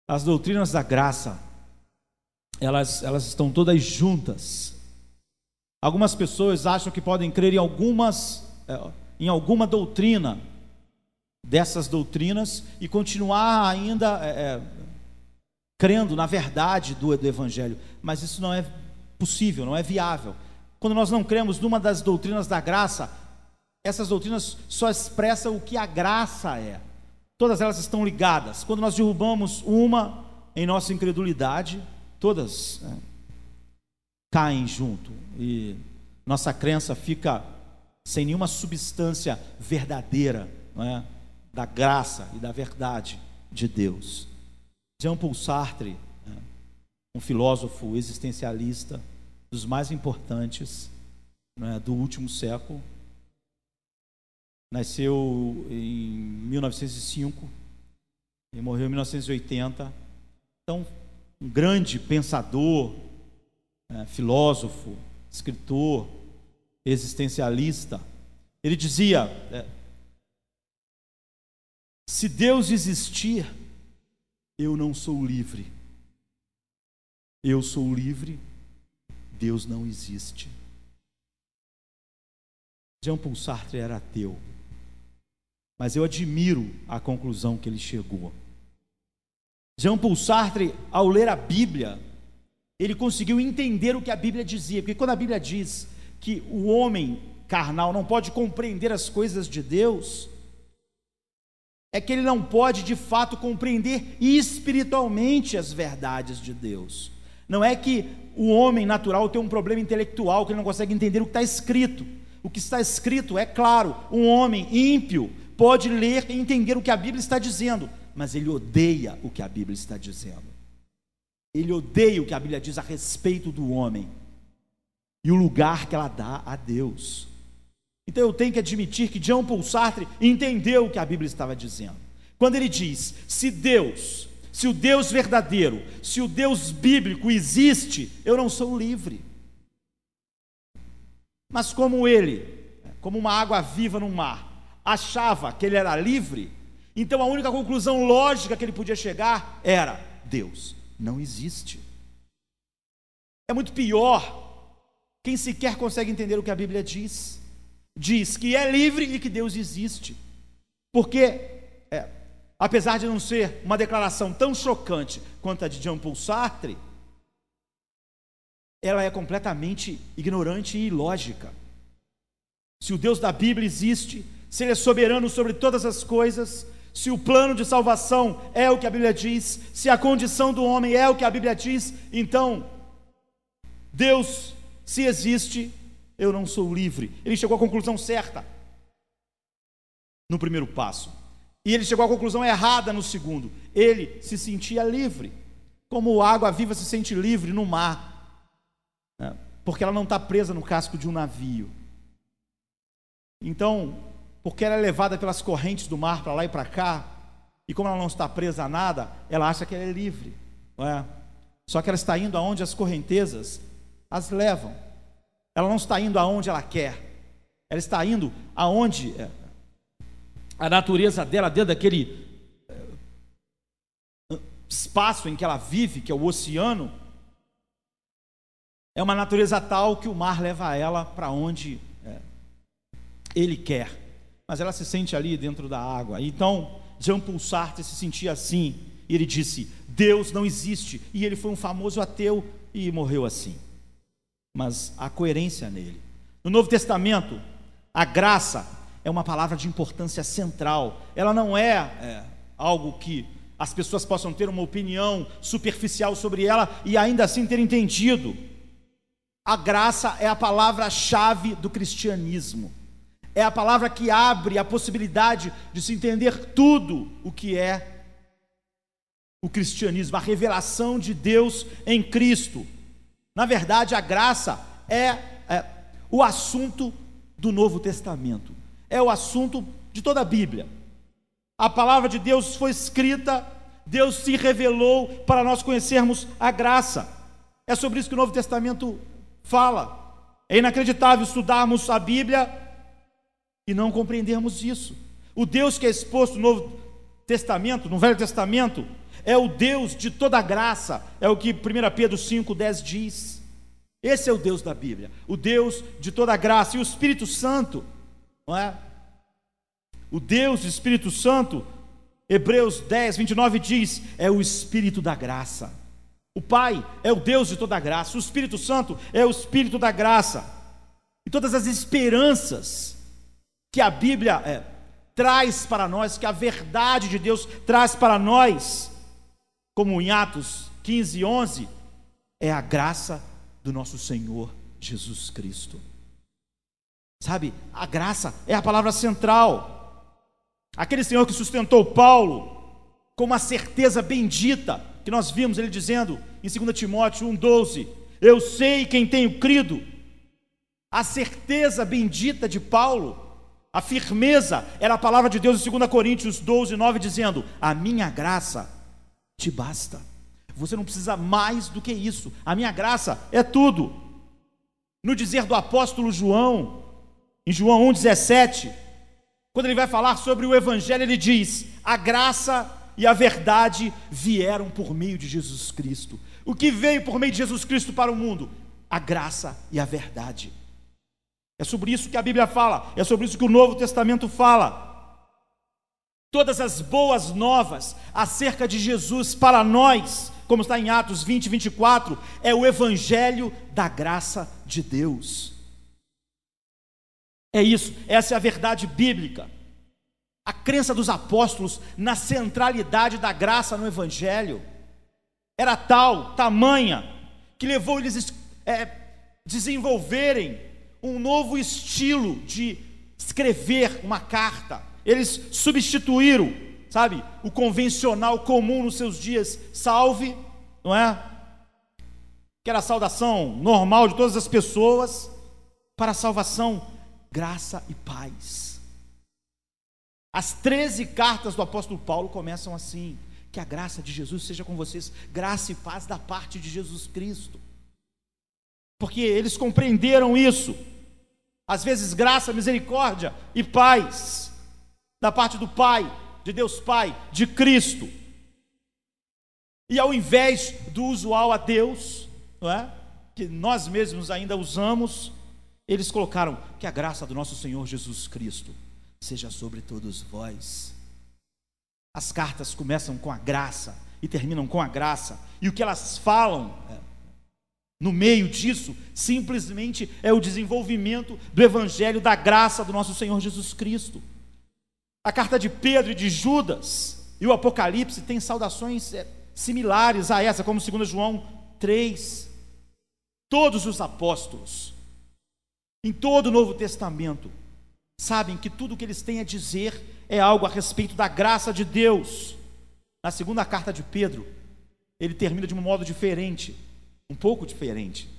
As doutrinas da graça, elas estão todas juntas. Algumas pessoas acham que podem crer em alguma doutrina dessas doutrinas e continuar ainda crendo na verdade do Evangelho, mas isso não é possível, não é viável. Quando nós não cremos numa das doutrinas da graça, essas doutrinas só expressam o que a graça é. Todas elas estão ligadas. Quando nós derrubamos uma em nossa incredulidade, todas caem junto e nossa crença fica sem nenhuma substância verdadeira, não é? Da graça e da verdade de Deus. Jean-Paul Sartre, um filósofo existencialista dos mais importantes, do último século, nasceu em 1905 e morreu em 1980. Então, um grande pensador, filósofo, escritor, existencialista. Ele dizia: se Deus existir, eu não sou livre. Eu sou livre, Deus não existe. Jean-Paul Sartre era ateu, mas eu admiro a conclusão que ele chegou. Jean-Paul Sartre, ao ler a Bíblia, ele conseguiu entender o que a Bíblia dizia, porque quando a Bíblia diz que o homem carnal não pode compreender as coisas de Deus, é que ele não pode de fato compreender espiritualmente as verdades de Deus. Não é que o homem natural tem um problema intelectual, que ele não consegue entender o que está escrito. O que está escrito é claro. Um homem ímpio pode ler e entender o que a Bíblia está dizendo, mas ele odeia o que a Bíblia está dizendo. Ele odeia o que a Bíblia diz a respeito do homem e o lugar que ela dá a Deus. Então eu tenho que admitir que Jean-Paul Sartre entendeu o que a Bíblia estava dizendo. Quando ele diz, se o Deus verdadeiro, se o Deus bíblico existe, eu não sou livre. Mas como ele, como uma água viva no mar, achava que ele era livre, então a única conclusão lógica que ele podia chegar era: Deus não existe. É muito pior quem sequer consegue entender o que a Bíblia diz. Diz que é livre e que Deus existe, porque apesar de não ser uma declaração tão chocante quanto a de Jean-Paul Sartre, ela é completamente ignorante e ilógica. Se o Deus da Bíblia existe, se Ele é soberano sobre todas as coisas, se o plano de salvação é o que a Bíblia diz, se a condição do homem é o que a Bíblia diz, então Deus, se existe, eu não sou livre. Ele chegou à conclusão certa no primeiro passo, e ele chegou à conclusão errada no segundo. Ele se sentia livre, como a água viva se sente livre no mar, porque ela não está presa no casco de um navio. Então, porque ela é levada pelas correntes do mar para lá e para cá, e como ela não está presa a nada, ela acha que ela é livre, não é? Só que ela está indo aonde as correntezas as levam. Ela não está indo aonde ela quer, ela está indo aonde a natureza dela, dentro daquele espaço em que ela vive, que é o oceano, é uma natureza tal que o mar leva ela para onde ele quer, mas ela se sente ali dentro da água. Então Jean-Paul Sartre se sentia assim, e ele disse: Deus não existe, e ele foi um famoso ateu e morreu assim. Mas há coerência nele. No Novo Testamento, a graça é uma palavra de importância central. Ela não é algo que as pessoas possam ter uma opinião superficial sobre ela e ainda assim ter entendido. A graça é a palavra-chave do cristianismo. É a palavra que abre a possibilidade de se entender tudo o que é o cristianismo, a revelação de Deus em Cristo. Na verdade, a graça é o assunto do Novo Testamento, é o assunto de toda a Bíblia. A palavra de Deus foi escrita, Deus se revelou para nós conhecermos a graça. É sobre isso que o Novo Testamento fala. É inacreditável estudarmos a Bíblia e não compreendermos isso. O Deus que é exposto no Novo Testamento, no Velho Testamento, é o Deus de toda graça, é o que 1 Pedro 5,10 diz. Esse é o Deus da Bíblia, o Deus de toda graça. E o Espírito Santo, não é? O Deus do Espírito Santo, Hebreus 10:29 diz, é o Espírito da graça. O Pai é o Deus de toda graça, o Espírito Santo é o Espírito da graça. E todas as esperanças que a Bíblia traz para nós, que a verdade de Deus traz para nós, como em Atos 15:11, é a graça do nosso Senhor Jesus Cristo. Sabe, a graça é a palavra central. Aquele Senhor que sustentou Paulo com uma certeza bendita, que nós vimos ele dizendo em 2 Timóteo 1,12, eu sei quem tenho crido. A certeza bendita de Paulo, a firmeza, era a palavra de Deus em 2 Coríntios 12:9, dizendo, a minha graça te basta. Você não precisa mais do que isso, a minha graça é tudo. No dizer do apóstolo João, em João 1,17, quando ele vai falar sobre o Evangelho, ele diz, a graça e a verdade vieram por meio de Jesus Cristo. O que veio por meio de Jesus Cristo para o mundo? A graça e a verdade. É sobre isso que a Bíblia fala, é sobre isso que o Novo Testamento fala. Todas as boas novas acerca de Jesus para nós, como está em Atos 20:24, é o Evangelho da graça de Deus. É isso, essa é a verdade bíblica. A crença dos apóstolos na centralidade da graça no Evangelho era tamanha, que levou eles a desenvolverem um novo estilo de escrever uma carta. Eles substituíram, sabe, o convencional comum nos seus dias, salve, não é? Que era a saudação normal de todas as pessoas, para a salvação, graça e paz. As 13 cartas do apóstolo Paulo começam assim, que a graça de Jesus seja com vocês, graça e paz da parte de Jesus Cristo. Porque eles compreenderam isso. Às vezes graça, misericórdia e paz da parte do Pai, de Deus Pai, de Cristo. E ao invés do usual a Deus, não é? Que nós mesmos ainda usamos, eles colocaram que a graça do nosso Senhor Jesus Cristo seja sobre todos vós. As cartas começam com a graça e terminam com a graça, e o que elas falam no meio disso, simplesmente é o desenvolvimento do Evangelho da graça do nosso Senhor Jesus Cristo. A carta de Pedro e de Judas e o Apocalipse tem saudações similares a essa, como 2 João 3. Todos os apóstolos, em todo o Novo Testamento, sabem que tudo o que eles têm a dizer é algo a respeito da graça de Deus. Na segunda carta de Pedro, ele termina de um modo diferente, um pouco diferente,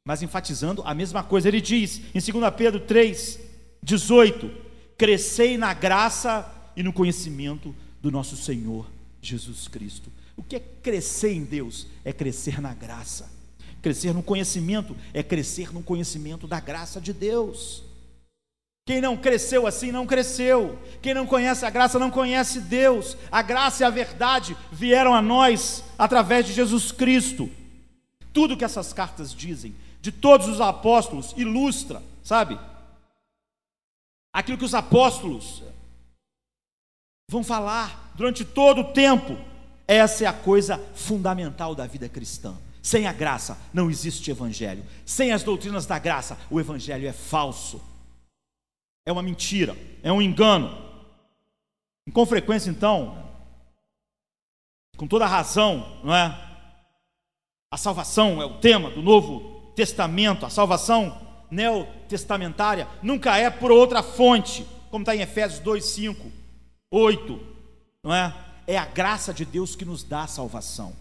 mas enfatizando a mesma coisa. Ele diz em 2 Pedro 3:18, crescei na graça e no conhecimento do nosso Senhor Jesus Cristo. O que é crescer em Deus? É crescer na graça. Crescer no conhecimento é crescer no conhecimento da graça de Deus. Quem não cresceu assim não cresceu. Quem não conhece a graça não conhece Deus. A graça e a verdade vieram a nós através de Jesus Cristo. Tudo que essas cartas dizem, de todos os apóstolos, ilustra, sabe? Aquilo que os apóstolos vão falar durante todo o tempo. Essa é a coisa fundamental da vida cristã. Sem a graça não existe evangelho. Sem as doutrinas da graça, o evangelho é falso. É uma mentira, é um engano. E com frequência, então, com toda razão, não é? A salvação é o tema do Novo Testamento. A salvação neotestamentária nunca é por outra fonte, como está em Efésios 2:5, 8, não é? É a graça de Deus que nos dá a salvação.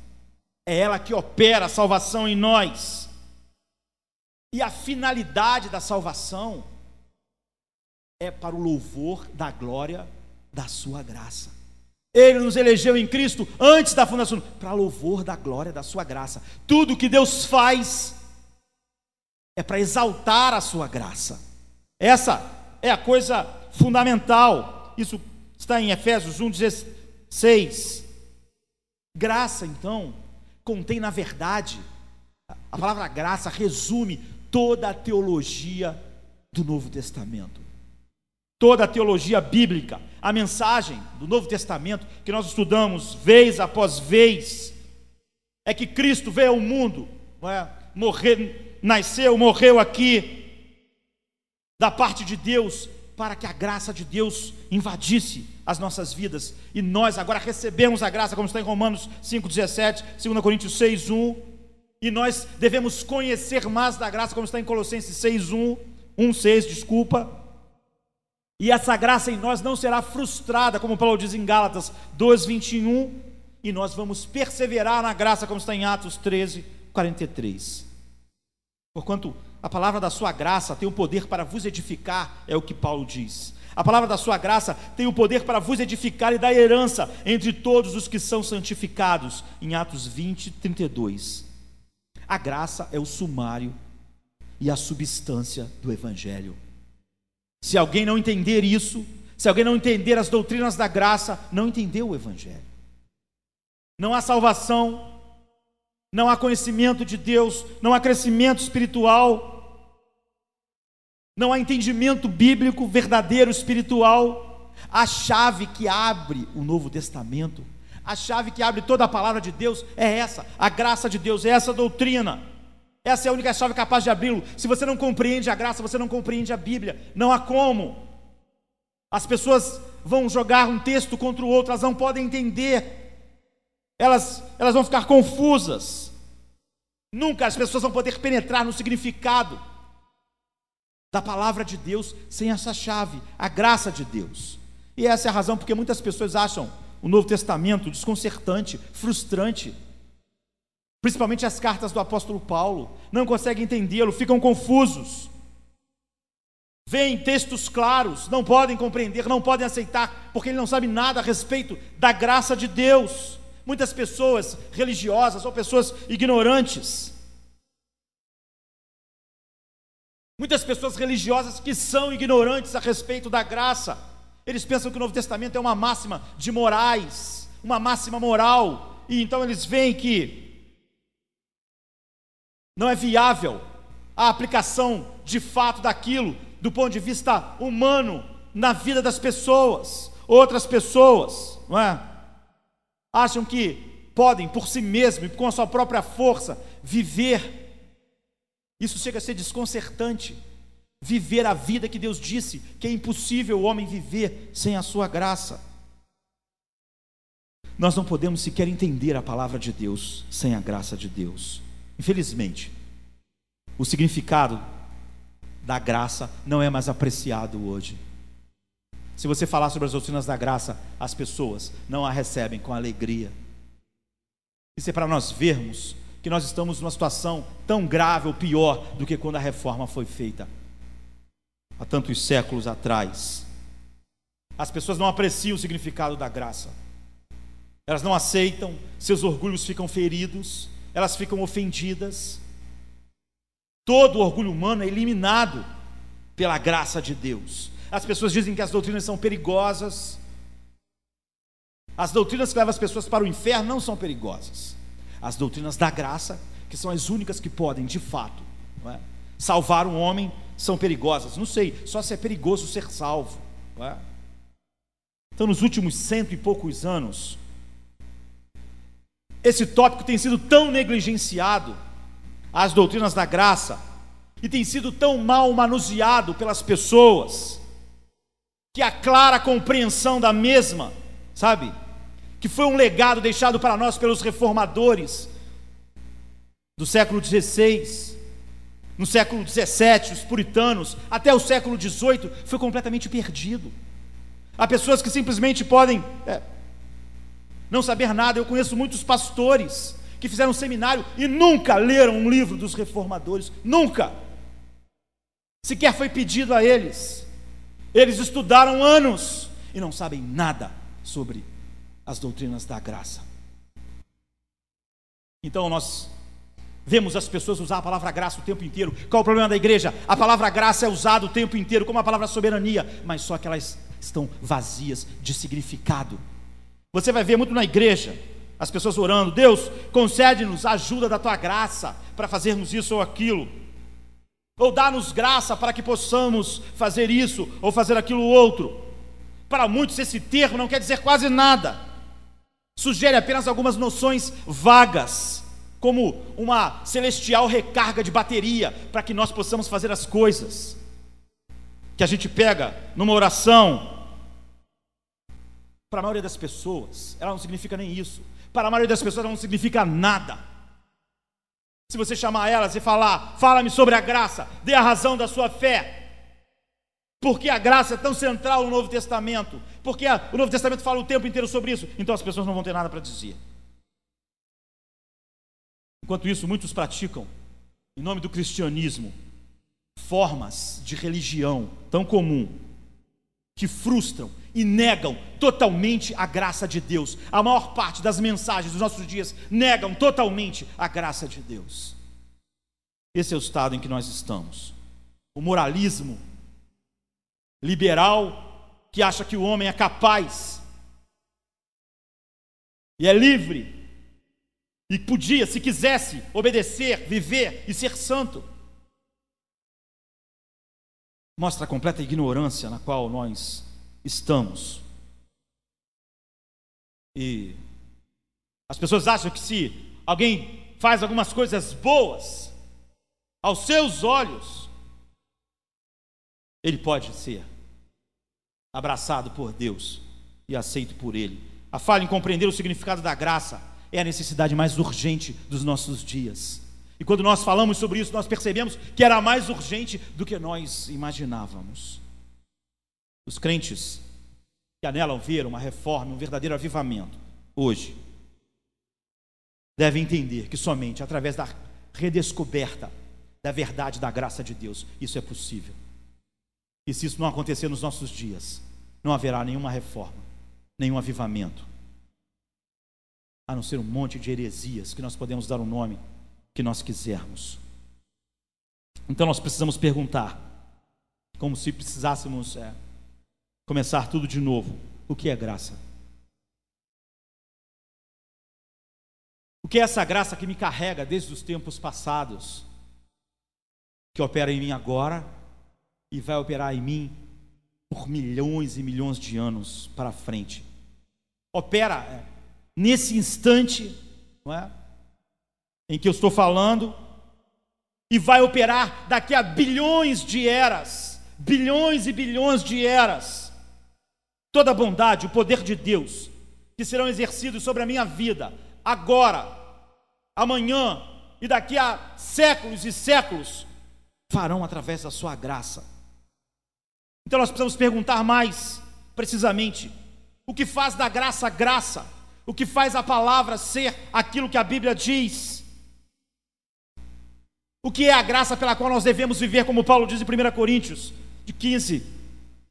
É ela que opera a salvação em nós. E a finalidade da salvação é para o louvor da glória da sua graça. Ele nos elegeu em Cristo antes da fundação, para louvor da glória da sua graça. Tudo que Deus faz é para exaltar a sua graça. Essa é a coisa fundamental. Isso está em Efésios 1:16. Graça, então, contém na verdade, a palavra graça resume toda a teologia do Novo Testamento, toda a teologia bíblica. A mensagem do Novo Testamento que nós estudamos vez após vez é que Cristo veio ao mundo, nasceu, morreu aqui da parte de Deus, para que a graça de Deus invadisse as nossas vidas, e nós agora recebemos a graça, como está em Romanos 5,17, 2 Coríntios 6,1, e nós devemos conhecer mais da graça, como está em Colossenses 1,6, desculpa, e essa graça em nós não será frustrada, como Paulo diz em Gálatas 2,21, e nós vamos perseverar na graça, como está em Atos 13:43. Porquanto a palavra da sua graça tem o poder para vos edificar, é o que Paulo diz. A palavra da sua graça tem o poder para vos edificar e dar herança entre todos os que são santificados, em Atos 20:32. A graça é o sumário e a substância do Evangelho. Se alguém não entender isso, se alguém não entender as doutrinas da graça, não entendeu o Evangelho. Não há salvação, não há conhecimento de Deus, não há crescimento espiritual, não há entendimento bíblico verdadeiro espiritual. A chave que abre o Novo Testamento, a chave que abre toda a palavra de Deus é essa, a graça de Deus, é essa doutrina. Essa é a única chave capaz de abri-lo. Se você não compreende a graça, você não compreende a Bíblia. Não há como. As pessoas vão jogar um texto contra o outro, elas não podem entender. Elas vão ficar confusas. Nunca as pessoas vão poder penetrar no significado da palavra de Deus sem essa chave, a graça de Deus. E essa é a razão porque muitas pessoas acham o Novo Testamento desconcertante, frustrante. Principalmente as cartas do apóstolo Paulo, não conseguem entendê-lo, ficam confusos. Veem textos claros, não podem compreender, não podem aceitar, porque ele não sabe nada a respeito da graça de Deus. Muitas pessoas religiosas ou pessoas ignorantes, muitas pessoas religiosas que são ignorantes a respeito da graça, eles pensam que o Novo Testamento é uma máxima de morais, uma máxima moral, e então eles veem que não é viável a aplicação de fato daquilo do ponto de vista humano na vida das pessoas. Outras pessoas, não é? Acham que podem por si mesmo e com a sua própria força viver. Isso chega a ser desconcertante. Viver a vida que Deus disse que é impossível o homem viver sem a sua graça. Nós não podemos sequer entender a palavra de Deus sem a graça de Deus. Infelizmente, o significado da graça não é mais apreciado hoje. Se você falar sobre as doutrinas da graça, as pessoas não a recebem com alegria. Isso é para nós vermos que nós estamos numa situação tão grave ou pior do que quando a reforma foi feita há tantos séculos atrás. As pessoas não apreciam o significado da graça, elas não aceitam, seus orgulhos ficam feridos, elas ficam ofendidas. Todo o orgulho humano é eliminado pela graça de Deus. As pessoas dizem que as doutrinas são perigosas. As doutrinas que levam as pessoas para o inferno não são perigosas. As doutrinas da graça, que são as únicas que podem, de fato, não é, salvar um homem, são perigosas. Não sei, só se é perigoso ser salvo, não é? Então, nos últimos 100 e poucos anos, esse tópico tem sido tão negligenciado, as doutrinas da graça, e tem sido tão mal manuseado pelas pessoas, que a clara compreensão da mesma, sabe, que foi um legado deixado para nós pelos reformadores do século XVI, no século XVII, os puritanos, até o século XVIII, foi completamente perdido. Há pessoas que simplesmente podem não saber nada. Eu conheço muitos pastores que fizeram um seminário e nunca leram um livro dos reformadores, nunca, sequer foi pedido a eles. Eles estudaram anos e não sabem nada sobre as doutrinas da graça. Então nós vemos as pessoas usar a palavra graça o tempo inteiro. Qual o problema da igreja? A palavra graça é usada o tempo inteiro como a palavra soberania, mas só que elas estão vazias de significado. Você vai ver muito na igreja as pessoas orando: Deus, concede-nos a ajuda da tua graça para fazermos isso ou aquilo, ou dá-nos graça para que possamos fazer isso ou fazer aquilo outro. Para muitos esse termo não quer dizer quase nada, sugere apenas algumas noções vagas, como uma celestial recarga de bateria para que nós possamos fazer as coisas que a gente pega numa oração. Para a maioria das pessoas, ela não significa nem isso. Para a maioria das pessoas, ela não significa nada. Se você chamar elas e falar: fala-me sobre a graça, dê a razão da sua fé, porque a graça é tão central no Novo Testamento, porque o Novo Testamento fala o tempo inteiro sobre isso, então as pessoas não vão ter nada para dizer. Enquanto isso, muitos praticam, em nome do cristianismo, formas de religião tão comum, que frustram e negam totalmente a graça de Deus. A maior parte das mensagens dos nossos dias negam totalmente a graça de Deus. Esse é o estado em que nós estamos. O moralismo liberal, que acha que o homem é capaz e é livre, e podia, se quisesse, obedecer, viver e ser santo, mostra a completa ignorância na qual nós estamos. E as pessoas acham que se alguém faz algumas coisas boas aos seus olhos, ele pode ser abraçado por Deus e aceito por Ele. A falha em compreender o significado da graça é a necessidade mais urgente dos nossos dias. E quando nós falamos sobre isso, nós percebemos que era mais urgente do que nós imaginávamos. Os crentes que anelam ver uma reforma, um verdadeiro avivamento, hoje, devem entender que somente através da redescoberta da verdade da graça de Deus, isso é possível. E se isso não acontecer nos nossos dias, não haverá nenhuma reforma, nenhum avivamento, a não ser um monte de heresias que nós podemos dar o nome que nós quisermos. Então nós precisamos perguntar, como se precisássemos começar tudo de novo: o que é graça? O que é essa graça que me carrega desde os tempos passados, que opera em mim agora e vai operar em mim por milhões e milhões de anos para frente? Opera nesse instante, não é, em que eu estou falando, e vai operar daqui a bilhões de eras, bilhões e bilhões de eras. Toda a bondade, o poder de Deus, que serão exercidos sobre a minha vida, agora, amanhã e daqui a séculos e séculos, farão através da sua graça. Então nós precisamos perguntar mais precisamente: o que faz da graça graça? O que faz a palavra ser aquilo que a Bíblia diz? O que é a graça pela qual nós devemos viver, como Paulo diz em 1 Coríntios, de 15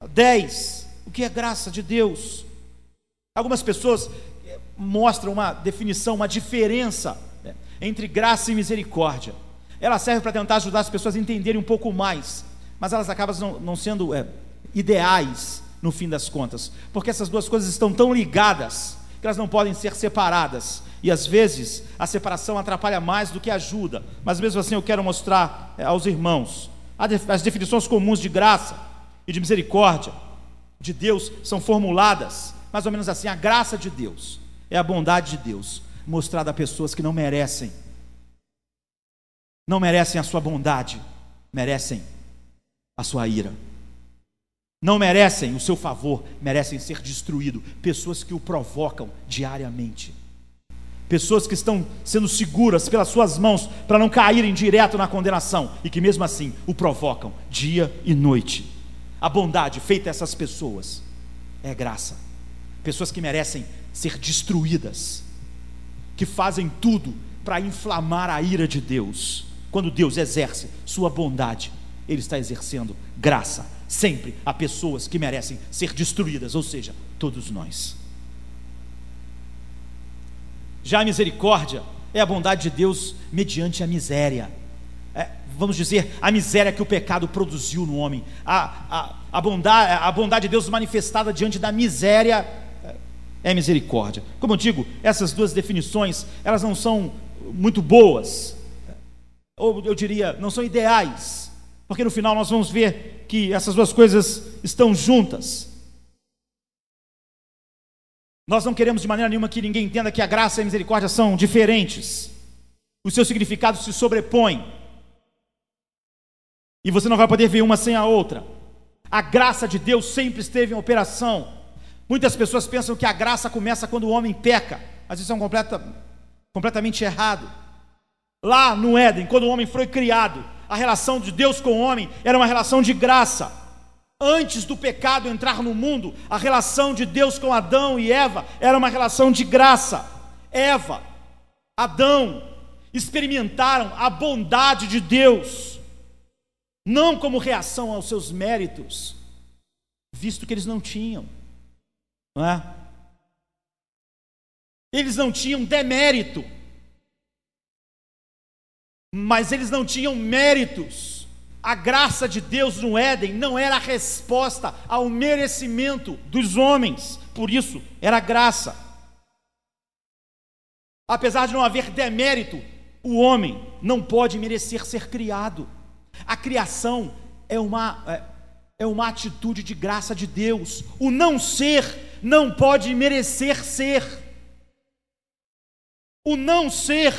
a 10, o que é graça de Deus? Algumas pessoas mostram uma definição, uma diferença entre graça e misericórdia. Ela serve para tentar ajudar as pessoas a entenderem um pouco mais, mas elas acabam não sendo ideais no fim das contas, porque essas duas coisas estão tão ligadas que elas não podem ser separadas, e às vezes a separação atrapalha mais do que ajuda. Mas mesmo assim eu quero mostrar aos irmãos as definições comuns de graça e de misericórdia de Deus são formuladas mais ou menos assim: a graça de Deus é a bondade de Deus mostrada a pessoas que não merecem a sua bondade, merecem a sua ira, não merecem o seu favor, merecem ser destruídos. Pessoas que o provocam diariamente, pessoas que estão sendo seguras pelas suas mãos para não caírem direto na condenação, e que mesmo assim o provocam dia e noite. A bondade feita a essas pessoas é graça. Pessoas que merecem ser destruídas, que fazem tudo para inflamar a ira de Deus. Quando Deus exerce sua bondade, Ele está exercendo graça sempre a pessoas que merecem ser destruídas, ou seja, todos nós. Já a misericórdia é a bondade de Deus mediante a miséria, vamos dizer, a miséria que o pecado produziu no homem, a bondade de Deus manifestada diante da miséria é misericórdia. Como eu digo, essas duas definições, elas não são muito boas, ou eu diria, não são ideais, porque no final nós vamos ver que essas duas coisas estão juntas. Nós não queremos de maneira nenhuma que ninguém entenda que a graça e a misericórdia são diferentes. Os seus significados se sobrepõem, e você não vai poder ver uma sem a outra. A graça de Deus sempre esteve em operação. Muitas pessoas pensam que a graça começa quando o homem peca, mas isso é completamente errado. Lá no Éden, quando o homem foi criado, a relação de Deus com o homem era uma relação de graça. Antes do pecado entrar no mundo, a relação de Deus com Adão e Eva era uma relação de graça. Eva, Adão experimentaram a bondade de Deus, não como reação aos seus méritos, visto que eles não tinham, não é? Eles não tinham demérito, mas eles não tinham méritos. A graça de Deus no Éden não era a resposta ao merecimento dos homens, por isso era graça. Apesar de não haver demérito, o homem não pode merecer ser criado. A criação é uma atitude de graça de Deus. O não ser não pode merecer ser. O não ser,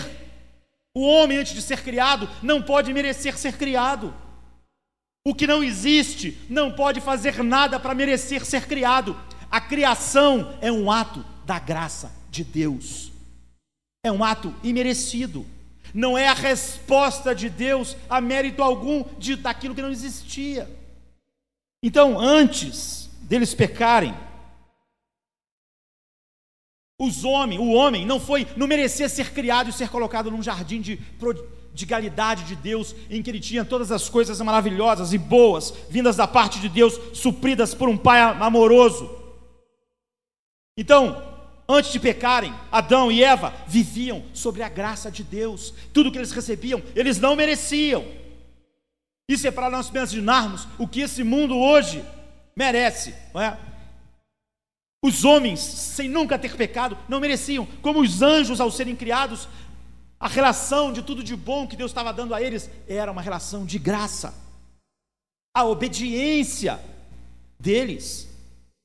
o homem antes de ser criado não pode merecer ser criado. O que não existe não pode fazer nada para merecer ser criado. A criação é um ato da graça de Deus. É um ato imerecido. Não é a resposta de Deus a mérito algum daquilo que não existia. Então, antes deles pecarem, o homem não merecia ser criado e ser colocado num jardim de prodigalidade de Deus, em que ele tinha todas as coisas maravilhosas e boas, vindas da parte de Deus, supridas por um Pai amoroso. Então, antes de pecarem, Adão e Eva viviam sobre a graça de Deus. Tudo que eles recebiam, eles não mereciam. Isso é para nós imaginarmos o que esse mundo hoje merece, não é? Os homens, sem nunca ter pecado, não mereciam. Como os anjos, ao serem criados, a relação de tudo de bom que Deus estava dando a eles era uma relação de graça. A obediência deles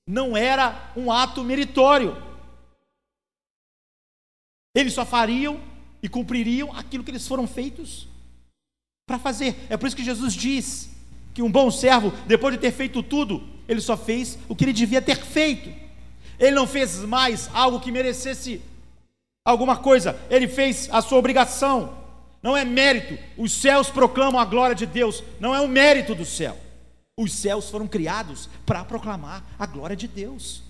não era um ato meritório. Eles só fariam e cumpririam aquilo que eles foram feitos para fazer. É por isso que Jesus diz que um bom servo, depois de ter feito tudo, ele só fez o que ele devia ter feito. Ele não fez mais algo que merecesse alguma coisa, ele fez a sua obrigação. Não é mérito. Os céus proclamam a glória de Deus, não é o mérito do céu. Os céus foram criados para proclamar a glória de Deus.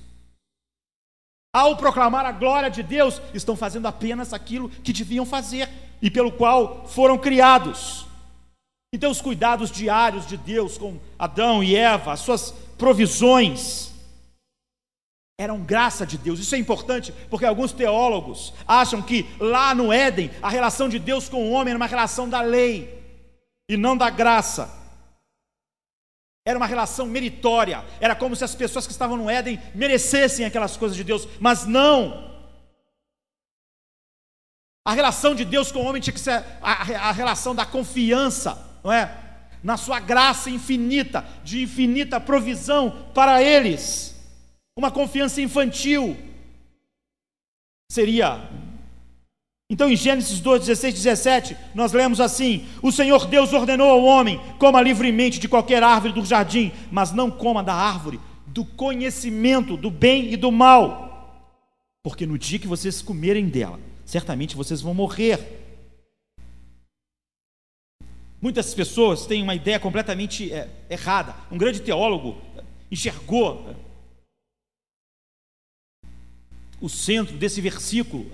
Ao proclamar a glória de Deus, estão fazendo apenas aquilo que deviam fazer e pelo qual foram criados. Então, os cuidados diários de Deus com Adão e Eva, as suas provisões, eram graça de Deus. Isso é importante, porque alguns teólogos acham que lá no Éden, a relação de Deus com o homem era uma relação da lei e não da graça. Era uma relação meritória, era como se as pessoas que estavam no Éden merecessem aquelas coisas de Deus, mas não. A relação de Deus com o homem tinha que ser a relação da confiança, não é? Na sua graça infinita, de infinita provisão para eles. Uma confiança infantil seria. Então, em Gênesis 2, 16, 17, nós lemos assim: o Senhor Deus ordenou ao homem: coma livremente de qualquer árvore do jardim, mas não coma da árvore do conhecimento do bem e do mal, porque no dia que vocês comerem dela, certamente vocês vão morrer. Muitas pessoas têm uma ideia completamente errada. Um grande teólogo enxergou o centro desse versículo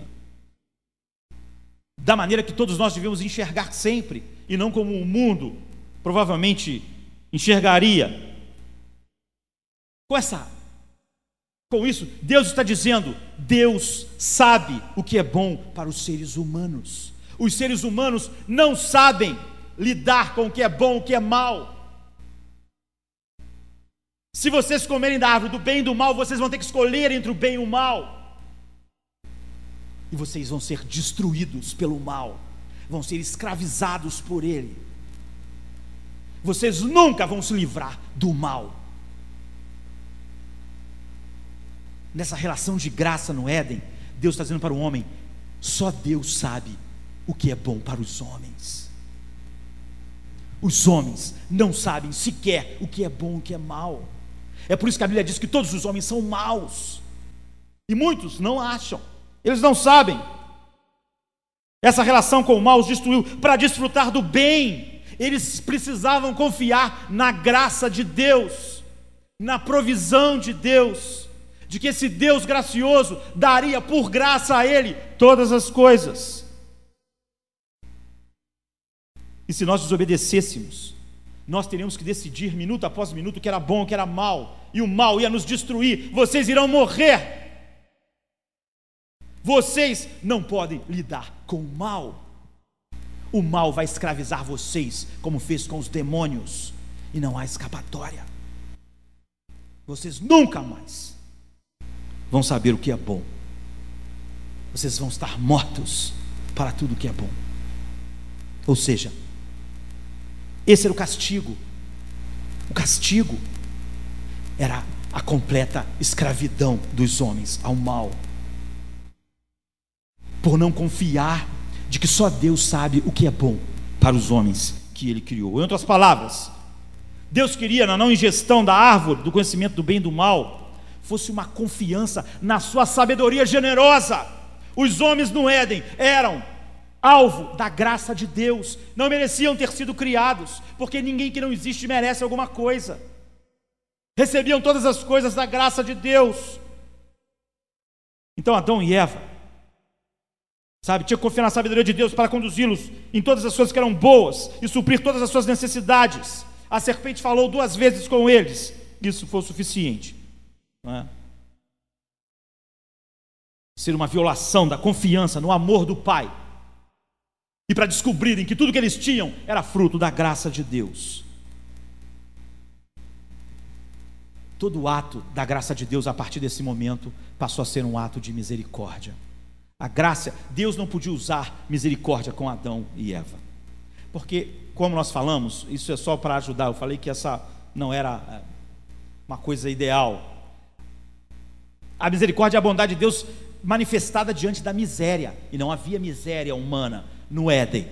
da maneira que todos nós devemos enxergar sempre, e não como o mundo provavelmente enxergaria. Com isso, Deus está dizendo: Deus sabe o que é bom para os seres humanos. Os seres humanos não sabem lidar com o que é bom e o que é mal. Se vocês comerem da árvore do bem e do mal, vocês vão ter que escolher entre o bem e o mal. e vocês vão ser destruídos pelo mal, vão ser escravizados por ele. Vocês nunca vão se livrar do mal. Nessa relação de graça no Éden, Deus está dizendo para o homem: só Deus sabe o que é bom para os homens. Os homens não sabem sequer o que é bom e o que é mal. É por isso que a Bíblia diz que todos os homens são maus, e muitos não acham, eles não sabem. Essa relação com o mal os destruiu. Para desfrutar do bem, eles precisavam confiar na graça de Deus, na provisão de Deus, de que esse Deus gracioso daria por graça a ele todas as coisas. E se nós desobedecêssemos, nós teríamos que decidir minuto após minuto o que era bom, o que era mal, e o mal ia nos destruir. Vocês irão morrer. Vocês não podem lidar com o mal. O mal vai escravizar vocês, como fez com os demônios, e não há escapatória. Vocês nunca mais vão saber o que é bom. Vocês vão estar mortos para tudo que é bom. Ou seja, esse era o castigo. O castigo era a completa escravidão dos homens ao mal, por não confiar de que só Deus sabe o que é bom para os homens que ele criou. Em outras palavras, Deus queria, na não ingestão da árvore do conhecimento do bem e do mal, fosse uma confiança na sua sabedoria generosa. Os homens no Éden eram alvo da graça de Deus, não mereciam ter sido criados, porque ninguém que não existe merece alguma coisa. Recebiam todas as coisas da graça de Deus. Então Adão e Eva, tinha que confiar na sabedoria de Deus para conduzi-los em todas as coisas que eram boas e suprir todas as suas necessidades. A serpente falou 2 vezes com eles, isso foi o suficiente, não é? Ser uma violação da confiança no amor do Pai, e para descobrirem que tudo que eles tinham era fruto da graça de Deus. Todo ato da graça de Deus a partir desse momento passou a ser um ato de misericórdia. A graça, Deus não podia usar misericórdia com Adão e Eva, porque, como nós falamos, isso é só para ajudar. Eu falei que essa não era uma coisa ideal. A misericórdia é a bondade de Deus manifestada diante da miséria, e não havia miséria humana no Éden.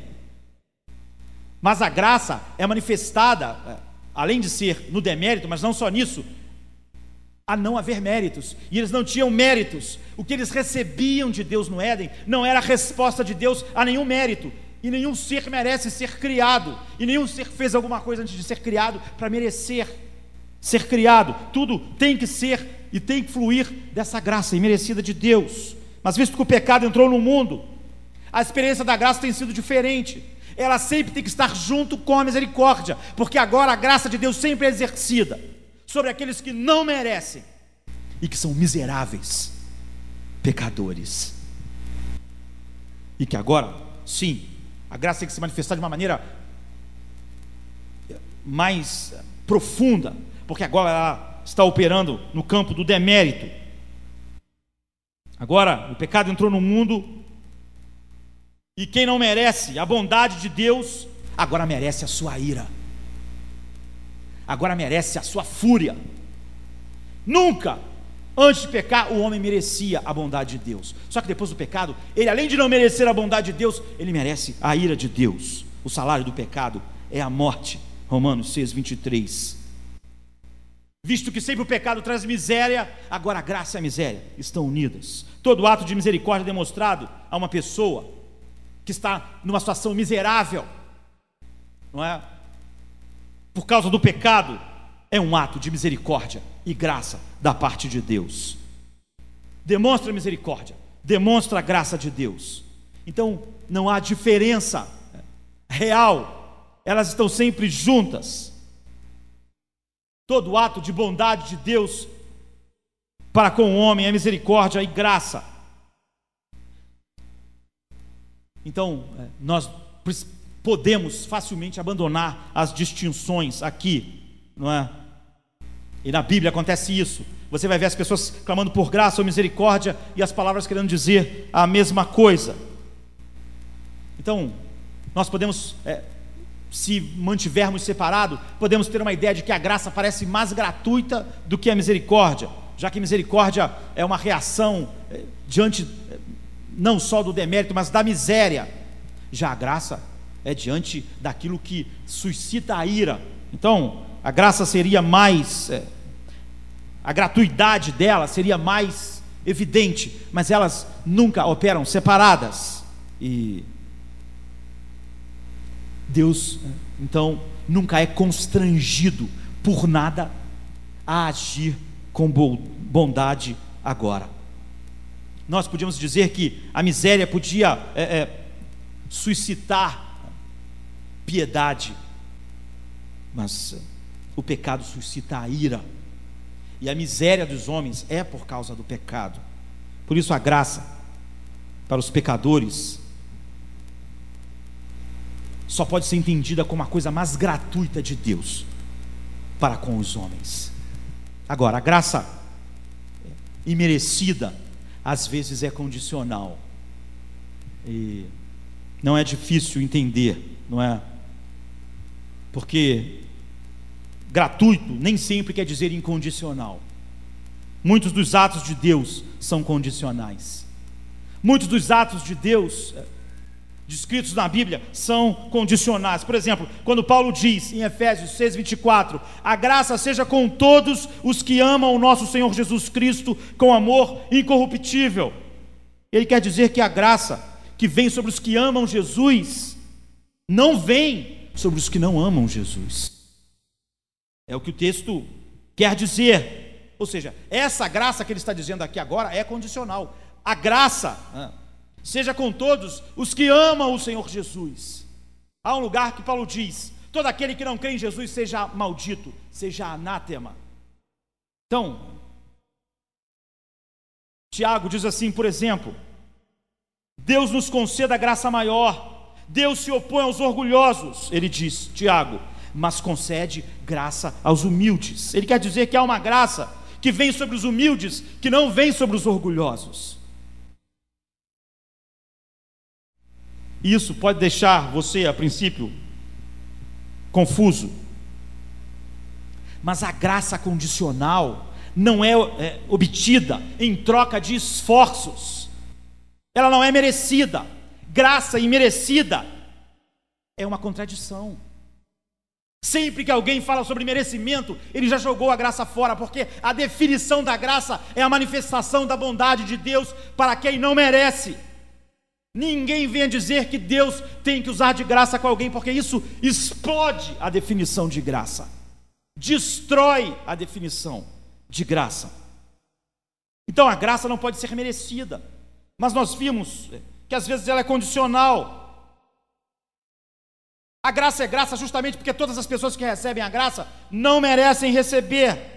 Mas a graça é manifestada, além de ser no demérito, mas não só nisso, a não haver méritos, e eles não tinham méritos. O que eles recebiam de Deus no Éden não era a resposta de Deus a nenhum mérito, e nenhum ser merece ser criado, e nenhum ser fez alguma coisa antes de ser criado para merecer ser criado. Tudo tem que ser e tem que fluir dessa graça imerecida de Deus. Mas visto que o pecado entrou no mundo, a experiência da graça tem sido diferente. Ela sempre tem que estar junto com a misericórdia, porque agora a graça de Deus sempre é exercida sobre aqueles que não merecem e que são miseráveis, pecadores. E que agora, sim, a graça tem que se manifestar de uma maneira mais profunda, porque agora ela está operando no campo do demérito. Agora o pecado entrou no mundo, e quem não merece a bondade de Deus, agora merece a sua ira, agora merece a sua fúria. Nunca antes de pecar o homem merecia a bondade de Deus, só que depois do pecado, ele, além de não merecer a bondade de Deus, ele merece a ira de Deus. O salário do pecado é a morte. Romanos 6:23. Visto que sempre o pecado traz miséria, agora a graça e a miséria estão unidas. Todo ato de misericórdia demonstrado a uma pessoa que está numa situação miserável, não é? Por causa do pecado, é um ato de misericórdia e graça da parte de Deus. Demonstra misericórdia, demonstra a graça de Deus. Então não há diferença real, elas estão sempre juntas. Todo ato de bondade de Deus para com o homem é misericórdia e graça. Então, nós podemos facilmente abandonar as distinções aqui, não é? E na Bíblia acontece isso. você vai ver as pessoas clamando por graça ou misericórdia e as palavras querendo dizer a mesma coisa. Então, nós podemos, se mantivermos separados, podemos ter uma ideia de que a graça parece mais gratuita do que a misericórdia, já que a misericórdia é uma reação diante não só do demérito, mas da miséria. Já a graça é diante daquilo que suscita a ira. Então, a graça seria mais, a gratuidade dela seria mais evidente, mas elas nunca operam separadas. E Deus, então, nunca é constrangido por nada a agir com bondade agora. Nós podíamos dizer que a miséria podia suscitar piedade, mas o pecado suscita a ira, e a miséria dos homens é por causa do pecado. Por isso a graça para os pecadores só pode ser entendida como a coisa mais gratuita de Deus para com os homens. Agora, a graça imerecida às vezes é condicional, e não é difícil entender, não é? Porque gratuito nem sempre quer dizer incondicional. Muitos dos atos de Deus são condicionais. Muitos dos atos de Deus descritos na Bíblia são condicionais. Por exemplo, quando Paulo diz em Efésios 6:24: a graça seja com todos os que amam o nosso Senhor Jesus Cristo com amor incorruptível. Ele quer dizer que a graça que vem sobre os que amam Jesus não vem sobre os que não amam Jesus. É o que o texto quer dizer. Ou seja, essa graça que ele está dizendo aqui agora é condicional. A graça seja com todos os que amam o Senhor Jesus. Há um lugar que Paulo diz: todo aquele que não crê em Jesus seja maldito, seja anátema. Então, Tiago diz assim, por exemplo: Deus nos conceda graça maior. Deus se opõe aos orgulhosos, ele diz, Tiago, mas concede graça aos humildes. Ele quer dizer que há uma graça que vem sobre os humildes, que não vem sobre os orgulhosos. Isso pode deixar você, a princípio, confuso. Mas a graça condicional não é obtida em troca de esforços. Ela não é merecida. Graça imerecida é uma contradição. Sempre que alguém fala sobre merecimento, ele já jogou a graça fora, porque a definição da graça é a manifestação da bondade de Deus para quem não merece. Ninguém venha dizer que Deus tem que usar de graça com alguém, porque isso explode a definição de graça, destrói a definição de graça. Então a graça não pode ser merecida, mas nós vimos que às vezes ela é condicional. A graça é graça justamente porque todas as pessoas que recebem a graça não merecem receber.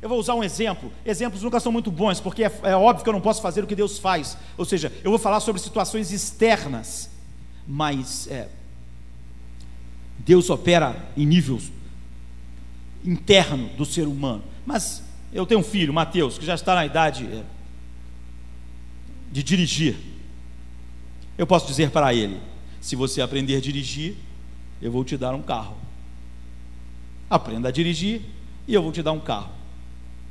Eu vou usar um exemplo. Exemplos nunca são muito bons, porque é óbvio que eu não posso fazer o que Deus faz. Ou seja, eu vou falar sobre situações externas, mas Deus opera em nível interno do ser humano. Mas eu tenho um filho, Mateus, que já está na idade de dirigir. Eu posso dizer para ele: se você aprender a dirigir, eu vou te dar um carro. Aprenda a dirigir e eu vou te dar um carro.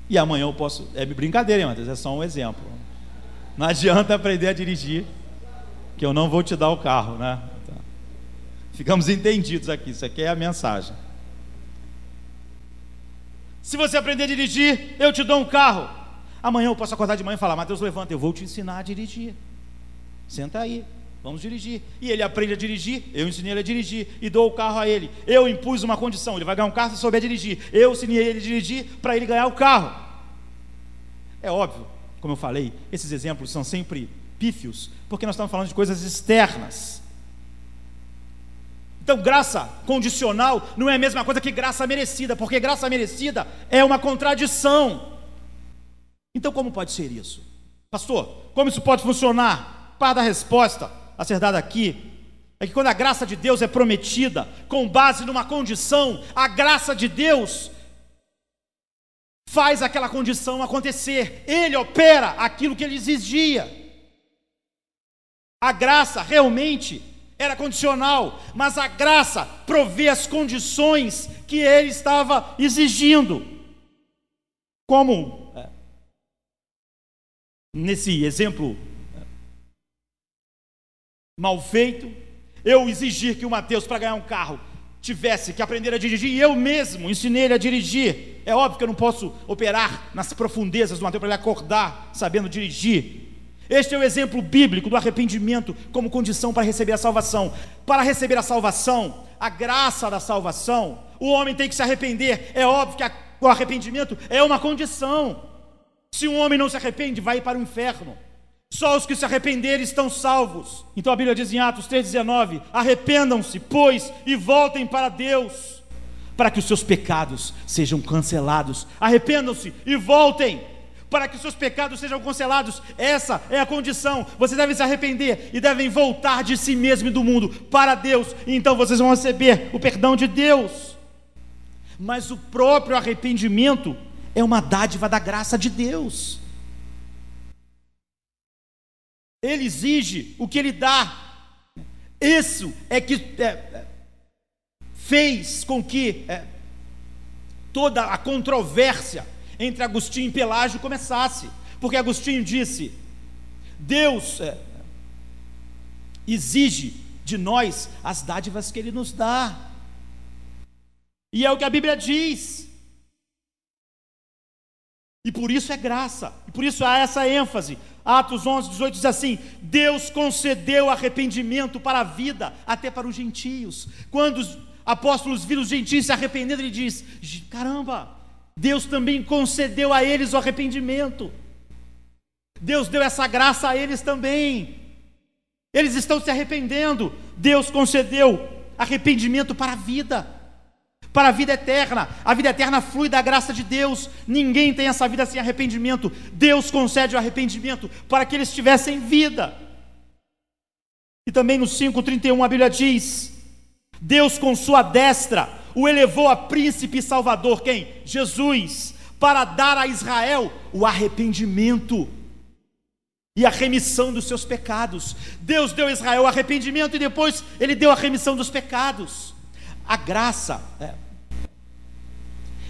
E amanhã eu posso... É brincadeira, hein, Matheus? É só um exemplo. Não adianta aprender a dirigir, que eu não vou te dar o carro, né? Tá. Ficamos entendidos aqui. Isso aqui é a mensagem. Se você aprender a dirigir, eu te dou um carro. Amanhã eu posso acordar de manhã e falar: Mateus, levanta, eu vou te ensinar a dirigir. Senta aí, vamos dirigir. E ele aprende a dirigir, eu ensinei ele a dirigir e dou o carro a ele. Eu impus uma condição: ele vai ganhar um carro se souber dirigir. Eu ensinei ele a dirigir para ele ganhar o carro. É óbvio, como eu falei, esses exemplos são sempre pífios, porque nós estamos falando de coisas externas. Então graça condicional não é a mesma coisa que graça merecida, porque graça merecida é uma contradição. Então como pode ser isso? Pastor, como isso pode funcionar? Parte da resposta a ser dada aqui é que quando a graça de Deus é prometida com base numa condição, a graça de Deus faz aquela condição acontecer, Ele opera aquilo que Ele exigia. A graça realmente era condicional, mas a graça provê as condições que Ele estava exigindo. Como nesse exemplo mal feito, eu exigir que o Mateus, para ganhar um carro, tivesse que aprender a dirigir, e eu mesmo ensinei ele a dirigir. É óbvio que eu não posso operar nas profundezas do Mateus para ele acordar sabendo dirigir. Este é o exemplo bíblico do arrependimento como condição para receber a salvação. Para receber a salvação, a graça da salvação, o homem tem que se arrepender. É óbvio que o arrependimento é uma condição. Se um homem não se arrepende, vai para o inferno. Só os que se arrependerem estão salvos. Então a Bíblia diz em Atos 3,19: arrependam-se, pois, e voltem para Deus, para que os seus pecados sejam cancelados. Arrependam-se e voltem, para que os seus pecados sejam cancelados. Essa é a condição. Vocês devem se arrepender e devem voltar de si mesmo e do mundo para Deus, e então vocês vão receber o perdão de Deus. Mas o próprio arrependimento é uma dádiva da graça de Deus. Ele exige o que Ele dá. Isso é que fez com que toda a controvérsia entre Agostinho e Pelágio começasse, porque Agostinho disse: Deus exige de nós as dádivas que Ele nos dá, e é o que a Bíblia diz, e por isso é graça, e por isso há essa ênfase. Atos 11:18 diz assim: Deus concedeu arrependimento para a vida, até para os gentios. Quando os apóstolos viram os gentios se arrependendo, ele diz: caramba, Deus também concedeu a eles o arrependimento. Deus deu essa graça a eles também. Eles estão se arrependendo. Deus concedeu arrependimento para a vida eterna. A vida eterna flui da graça de Deus. Ninguém tem essa vida sem arrependimento. Deus concede o arrependimento para que eles tivessem vida. E também no 5:31 a Bíblia diz: Deus com sua destra o elevou a príncipe e salvador. Quem? Jesus, para dar a Israel o arrependimento e a remissão dos seus pecados. Deus deu a Israel o arrependimento e depois Ele deu a remissão dos pecados. A graça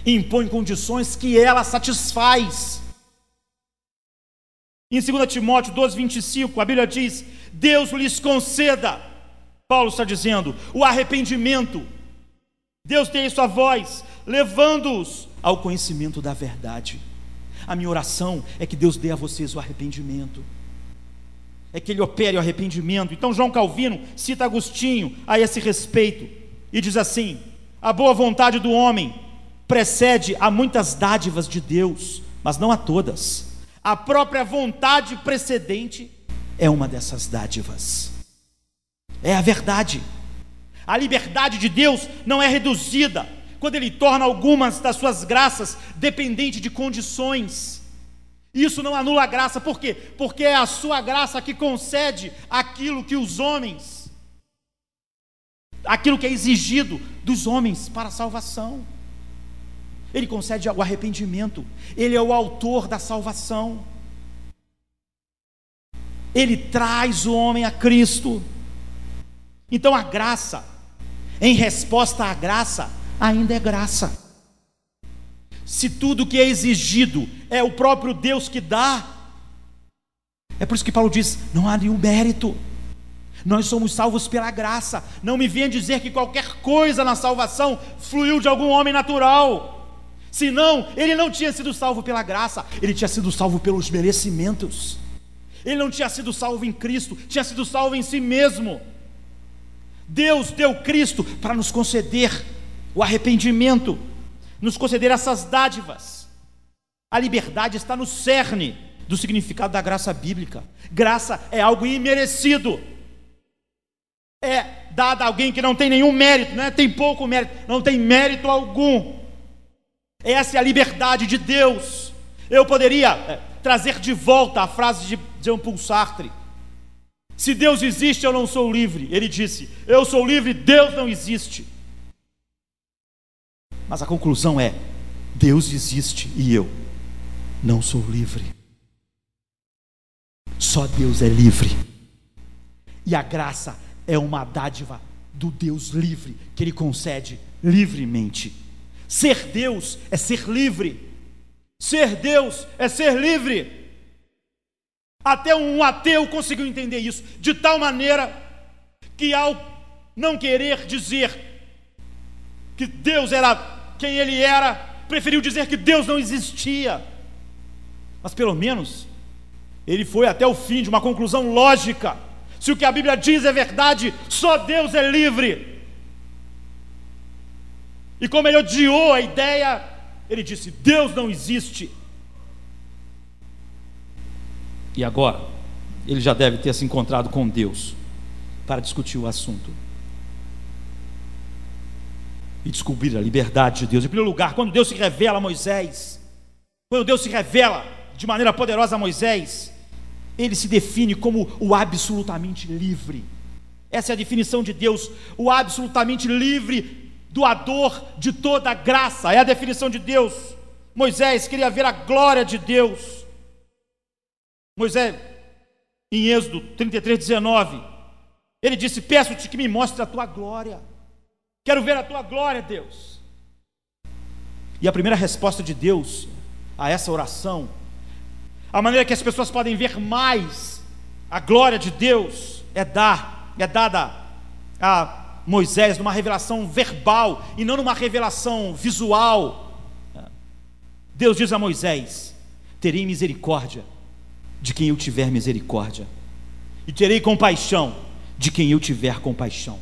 impõe condições que ela satisfaz. Em 2 Timóteo 2:25, a Bíblia diz: Deus lhes conceda, Paulo está dizendo, o arrependimento. Deus tem sua voz, levando-os ao conhecimento da verdade. A minha oração é que Deus dê a vocês o arrependimento, é que Ele opere o arrependimento. Então João Calvino cita Agostinho a esse respeito e diz assim: a boa vontade do homem precede a muitas dádivas de Deus, mas não a todas. A própria vontade precedente é uma dessas dádivas. É a verdade. A liberdade de Deus não é reduzida quando Ele torna algumas das suas graças dependentes de condições. Isso não anula a graça. Por quê? Porque é a sua graça que concede aquilo que os homens, aquilo que é exigido dos homens para a salvação. Ele concede o arrependimento. Ele é o autor da salvação. Ele traz o homem a Cristo. Então a graça, em resposta à graça, ainda é graça. Se tudo que é exigido é o próprio Deus que dá, é por isso que Paulo diz: não há nenhum mérito. Nós somos salvos pela graça. Não me venha dizer que qualquer coisa na salvação fluiu de algum homem natural. Senão, ele não tinha sido salvo pela graça, ele tinha sido salvo pelos merecimentos. Ele não tinha sido salvo em Cristo, tinha sido salvo em si mesmo. Deus deu Cristo para nos conceder o arrependimento, nos conceder essas dádivas. A liberdade está no cerne do significado da graça bíblica. Graça é algo imerecido. É dada a alguém que não tem nenhum mérito, não é? Tem pouco mérito, não tem mérito algum. Essa é a liberdade de Deus. Eu poderia trazer de volta a frase de Jean-Paul Sartre: se Deus existe, eu não sou livre. Ele disse: eu sou livre, Deus não existe. Mas a conclusão é: Deus existe e eu não sou livre. Só Deus é livre. E a graça é uma dádiva do Deus livre, que Ele concede livremente. Ser Deus é ser livre. Ser Deus é ser livre. Até um ateu conseguiu entender isso, de tal maneira que, ao não querer dizer que Deus era quem Ele era, preferiu dizer que Deus não existia. Mas pelo menos ele foi até o fim de uma conclusão lógica. Se o que a Bíblia diz é verdade, só Deus é livre. E como ele odiou a ideia, ele disse: Deus não existe. E agora, ele já deve ter se encontrado com Deus para discutir o assunto e descobrir a liberdade de Deus. Em primeiro lugar, quando Deus se revela a Moisés, quando Deus se revela de maneira poderosa a Moisés, Ele se define como o absolutamente livre. Essa é a definição de Deus, o absolutamente livre, doador de toda a graça. É a definição de Deus. Moisés queria ver a glória de Deus. Moisés, em Êxodo 33:19, ele disse: peço-te que me mostre a tua glória. Quero ver a tua glória, Deus. E a primeira resposta de Deus a essa oração, a maneira que as pessoas podem ver mais a glória de Deus, é dada a Moisés numa revelação verbal e não numa revelação visual. Deus diz a Moisés: terei misericórdia de quem eu tiver misericórdia, e terei compaixão de quem eu tiver compaixão.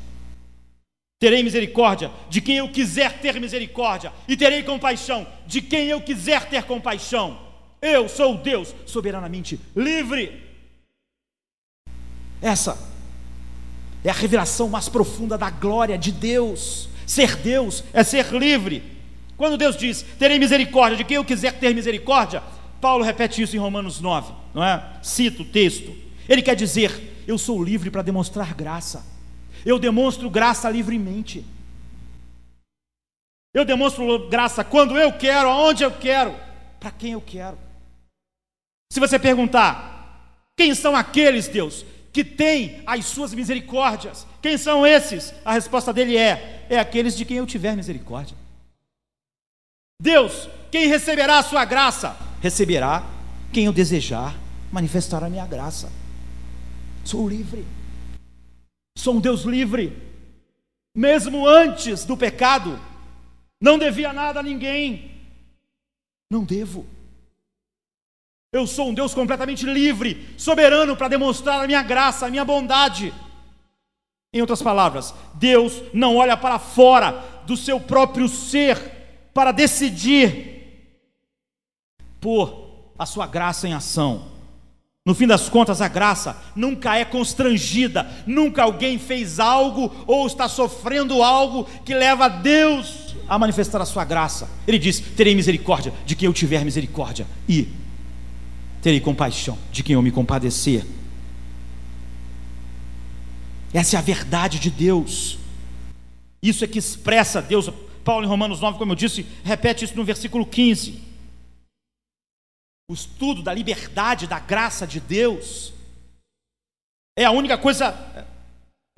Terei misericórdia de quem eu quiser ter misericórdia, e terei compaixão de quem eu quiser ter compaixão. Eu sou o Deus soberanamente livre. Essa é a revelação mais profunda da glória de Deus. Ser Deus é ser livre. Quando Deus diz: terei misericórdia de quem eu quiser ter misericórdia, Paulo repete isso em Romanos 9, não é? Cita o texto. Ele quer dizer: eu sou livre para demonstrar graça. Eu demonstro graça livremente. Eu demonstro graça quando eu quero, aonde eu quero, para quem eu quero. Se você perguntar: quem são aqueles, Deus, que têm as suas misericórdias? Quem são esses? A resposta dele é aqueles de quem eu tiver misericórdia. Deus, quem receberá a sua graça? Receberá quem eu desejar manifestar a minha graça. Sou livre. Sou um Deus livre. Mesmo antes do pecado, não devia nada a ninguém. Não devo. Eu sou um Deus completamente livre, soberano, para demonstrar a minha graça, a minha bondade. Em outras palavras, Deus não olha para fora do seu próprio ser para decidir pôr a sua graça em ação. No fim das contas, a graça nunca é constrangida. Nunca alguém fez algo ou está sofrendo algo que leva a Deus a manifestar a sua graça. Ele diz: terei misericórdia de quem eu tiver misericórdia, e terei compaixão de quem eu me compadecer. Essa é a verdade de Deus. Isso é que expressa Deus. Paulo em Romanos 9, como eu disse, repete isso no versículo 15. O estudo da liberdade, da graça de Deus é a única coisa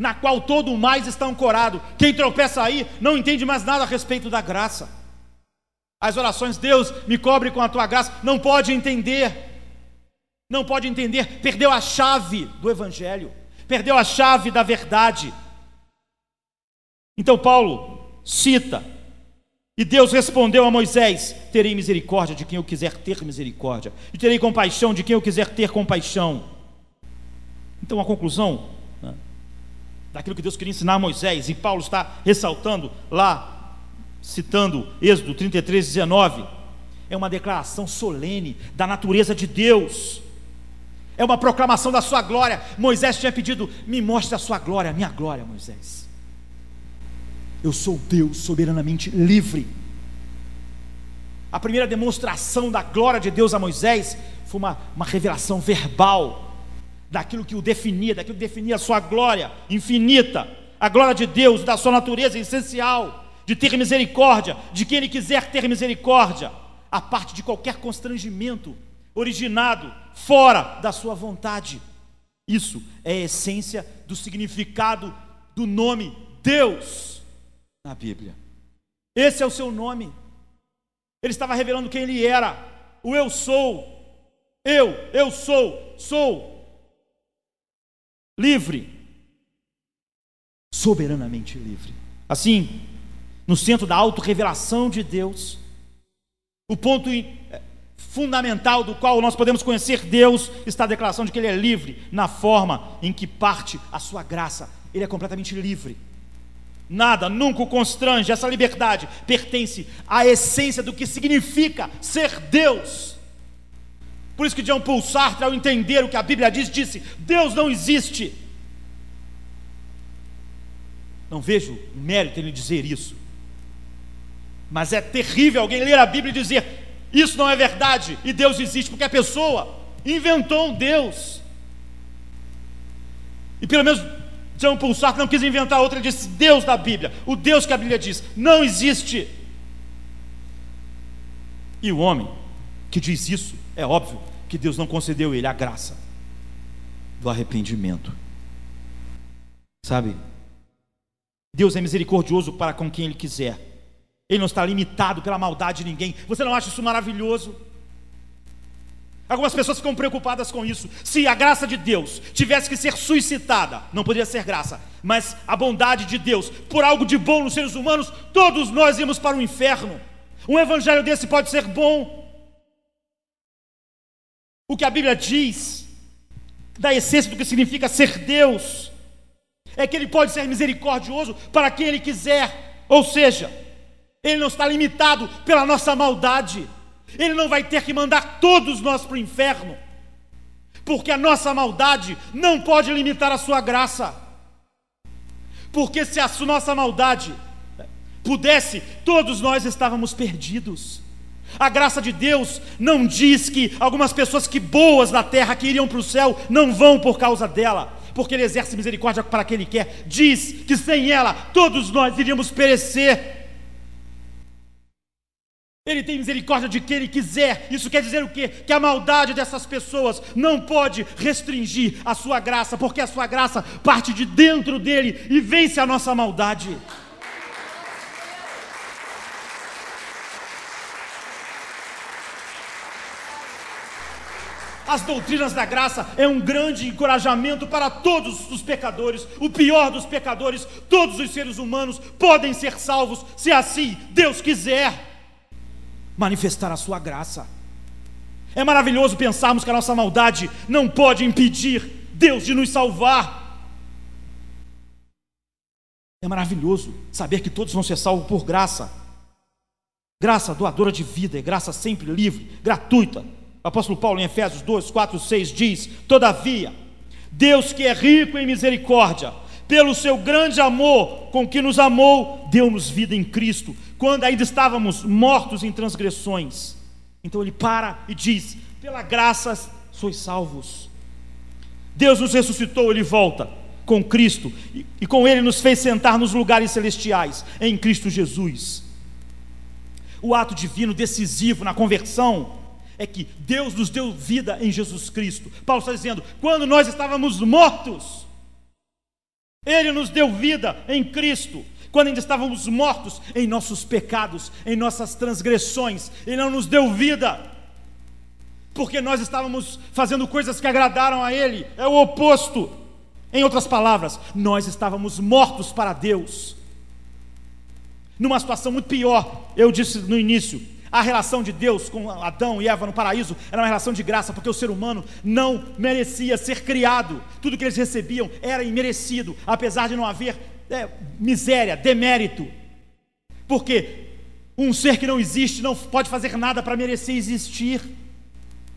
na qual todo o mais está ancorado. Quem tropeça aí não entende mais nada a respeito da graça. As orações: Deus, me cobre com a tua graça, não pode entender. Não pode entender, perdeu a chave do Evangelho, perdeu a chave da verdade. Então Paulo cita: e Deus respondeu a Moisés: terei misericórdia de quem eu quiser ter misericórdia, e terei compaixão de quem eu quiser ter compaixão. Então a conclusão, né, daquilo que Deus queria ensinar a Moisés, e Paulo está ressaltando lá, citando Êxodo 33:19, é uma declaração solene da natureza de Deus. É uma proclamação da sua glória. Moisés tinha pedido: me mostre a sua glória, a minha glória, Moisés. Eu sou Deus soberanamente livre. A primeira demonstração da glória de Deus a Moisés foi uma revelação verbal daquilo que o definia, daquilo que definia a sua glória infinita, a glória de Deus, da sua natureza essencial. de ter misericórdia de quem Ele quiser ter misericórdia, a parte de qualquer constrangimento originado fora da sua vontade. Isso é a essência do significado do nome Deus na Bíblia. Esse é o seu nome. Ele estava revelando quem Ele era. O eu sou. Eu sou livre, soberanamente livre. Assim, no centro da autorrevelação de Deus, o ponto fundamental do qual nós podemos conhecer Deus está a declaração de que Ele é livre, na forma em que parte a sua graça. Ele é completamente livre. Nada nunca o constrange. Essa liberdade pertence à essência do que significa ser Deus. Por isso que Jean Paul Sartre, ao entender o que a Bíblia diz, disse: Deus não existe. Não vejo mérito em ele dizer isso, mas é terrível alguém ler a Bíblia e dizer: isso não é verdade e Deus existe, porque a pessoa inventou um Deus. E pelo menos Jean Paul Sartre não quis inventar outro. Ele disse: Deus da Bíblia, o Deus que a Bíblia diz, não existe. E o homem que diz isso, é óbvio que Deus não concedeu a ele a graça do arrependimento. Sabe, Deus é misericordioso para com quem Ele quiser. Ele não está limitado pela maldade de ninguém. Você não acha isso maravilhoso? Algumas pessoas ficam preocupadas com isso. Se a graça de Deus tivesse que ser suscitada, não poderia ser graça, mas a bondade de Deus, por algo de bom nos seres humanos, todos nós íamos para o inferno. Um evangelho desse pode ser bom. O que a Bíblia diz da essência do que significa ser Deus é que Ele pode ser misericordioso para quem Ele quiser. Ou seja, Ele não está limitado pela nossa maldade. Ele não vai ter que mandar todos nós para o inferno, porque a nossa maldade não pode limitar a sua graça. Porque se a nossa maldade pudesse, todos nós estávamos perdidos. A graça de Deus não diz que algumas pessoas que boas na terra, que iriam para o céu, não vão por causa dela, porque Ele exerce misericórdia para quem Ele quer. Diz que sem ela todos nós iríamos perecer. Ele tem misericórdia de quem Ele quiser. Isso quer dizer o quê? Que a maldade dessas pessoas não pode restringir a sua graça, porque a sua graça parte de dentro dele e vence a nossa maldade. As doutrinas da graça é um grande encorajamento para todos os pecadores. O pior dos pecadores, todos os seres humanos podem ser salvos, se assim Deus quiser manifestar a sua graça. É maravilhoso pensarmos que a nossa maldade não pode impedir Deus de nos salvar. É maravilhoso saber que todos vão ser salvos por graça. Graça doadora de vida, é graça sempre livre, gratuita. O apóstolo Paulo em Efésios 2, 4, 6 diz: todavia, Deus que é rico em misericórdia, pelo seu grande amor com que nos amou, deu-nos vida em Cristo, quando ainda estávamos mortos em transgressões. Então ele para e diz: pela graça sois salvos. Deus nos ressuscitou, Ele volta com Cristo, e com Ele nos fez sentar nos lugares celestiais, em Cristo Jesus. O ato divino decisivo na conversão é que Deus nos deu vida em Jesus Cristo. Paulo está dizendo: quando nós estávamos mortos, Ele nos deu vida em Cristo. Quando ainda estávamos mortos em nossos pecados, em nossas transgressões, Ele não nos deu vida, porque nós estávamos fazendo coisas que agradaram a Ele. É o oposto. Em outras palavras, nós estávamos mortos para Deus, numa situação muito pior. Eu disse no início, a relação de Deus com Adão e Eva no paraíso era uma relação de graça, porque o ser humano não merecia ser criado. Tudo que eles recebiam era imerecido, apesar de não haver miséria, demérito. Porque um ser que não existe não pode fazer nada para merecer existir.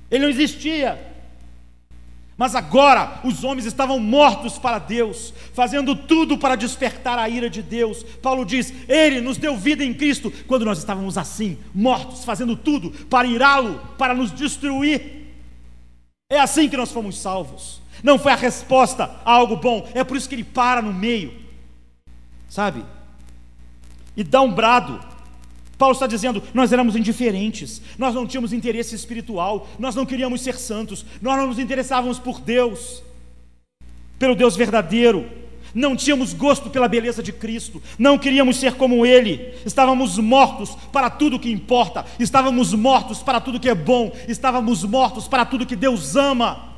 Ele não existia. Mas agora os homens estavam mortos para Deus, fazendo tudo para despertar a ira de Deus. Paulo diz: Ele nos deu vida em Cristo, quando nós estávamos assim, mortos, fazendo tudo para irá-lo, para nos destruir. É assim que nós fomos salvos. Não foi a resposta a algo bom. É por isso que ele para no meio. Sabe? e dá um brado. Paulo está dizendo: nós éramos indiferentes, nós não tínhamos interesse espiritual, nós não queríamos ser santos, nós não nos interessávamos por Deus, pelo Deus verdadeiro, não tínhamos gosto pela beleza de Cristo, não queríamos ser como Ele, estávamos mortos para tudo que importa, estávamos mortos para tudo que é bom, estávamos mortos para tudo que Deus ama.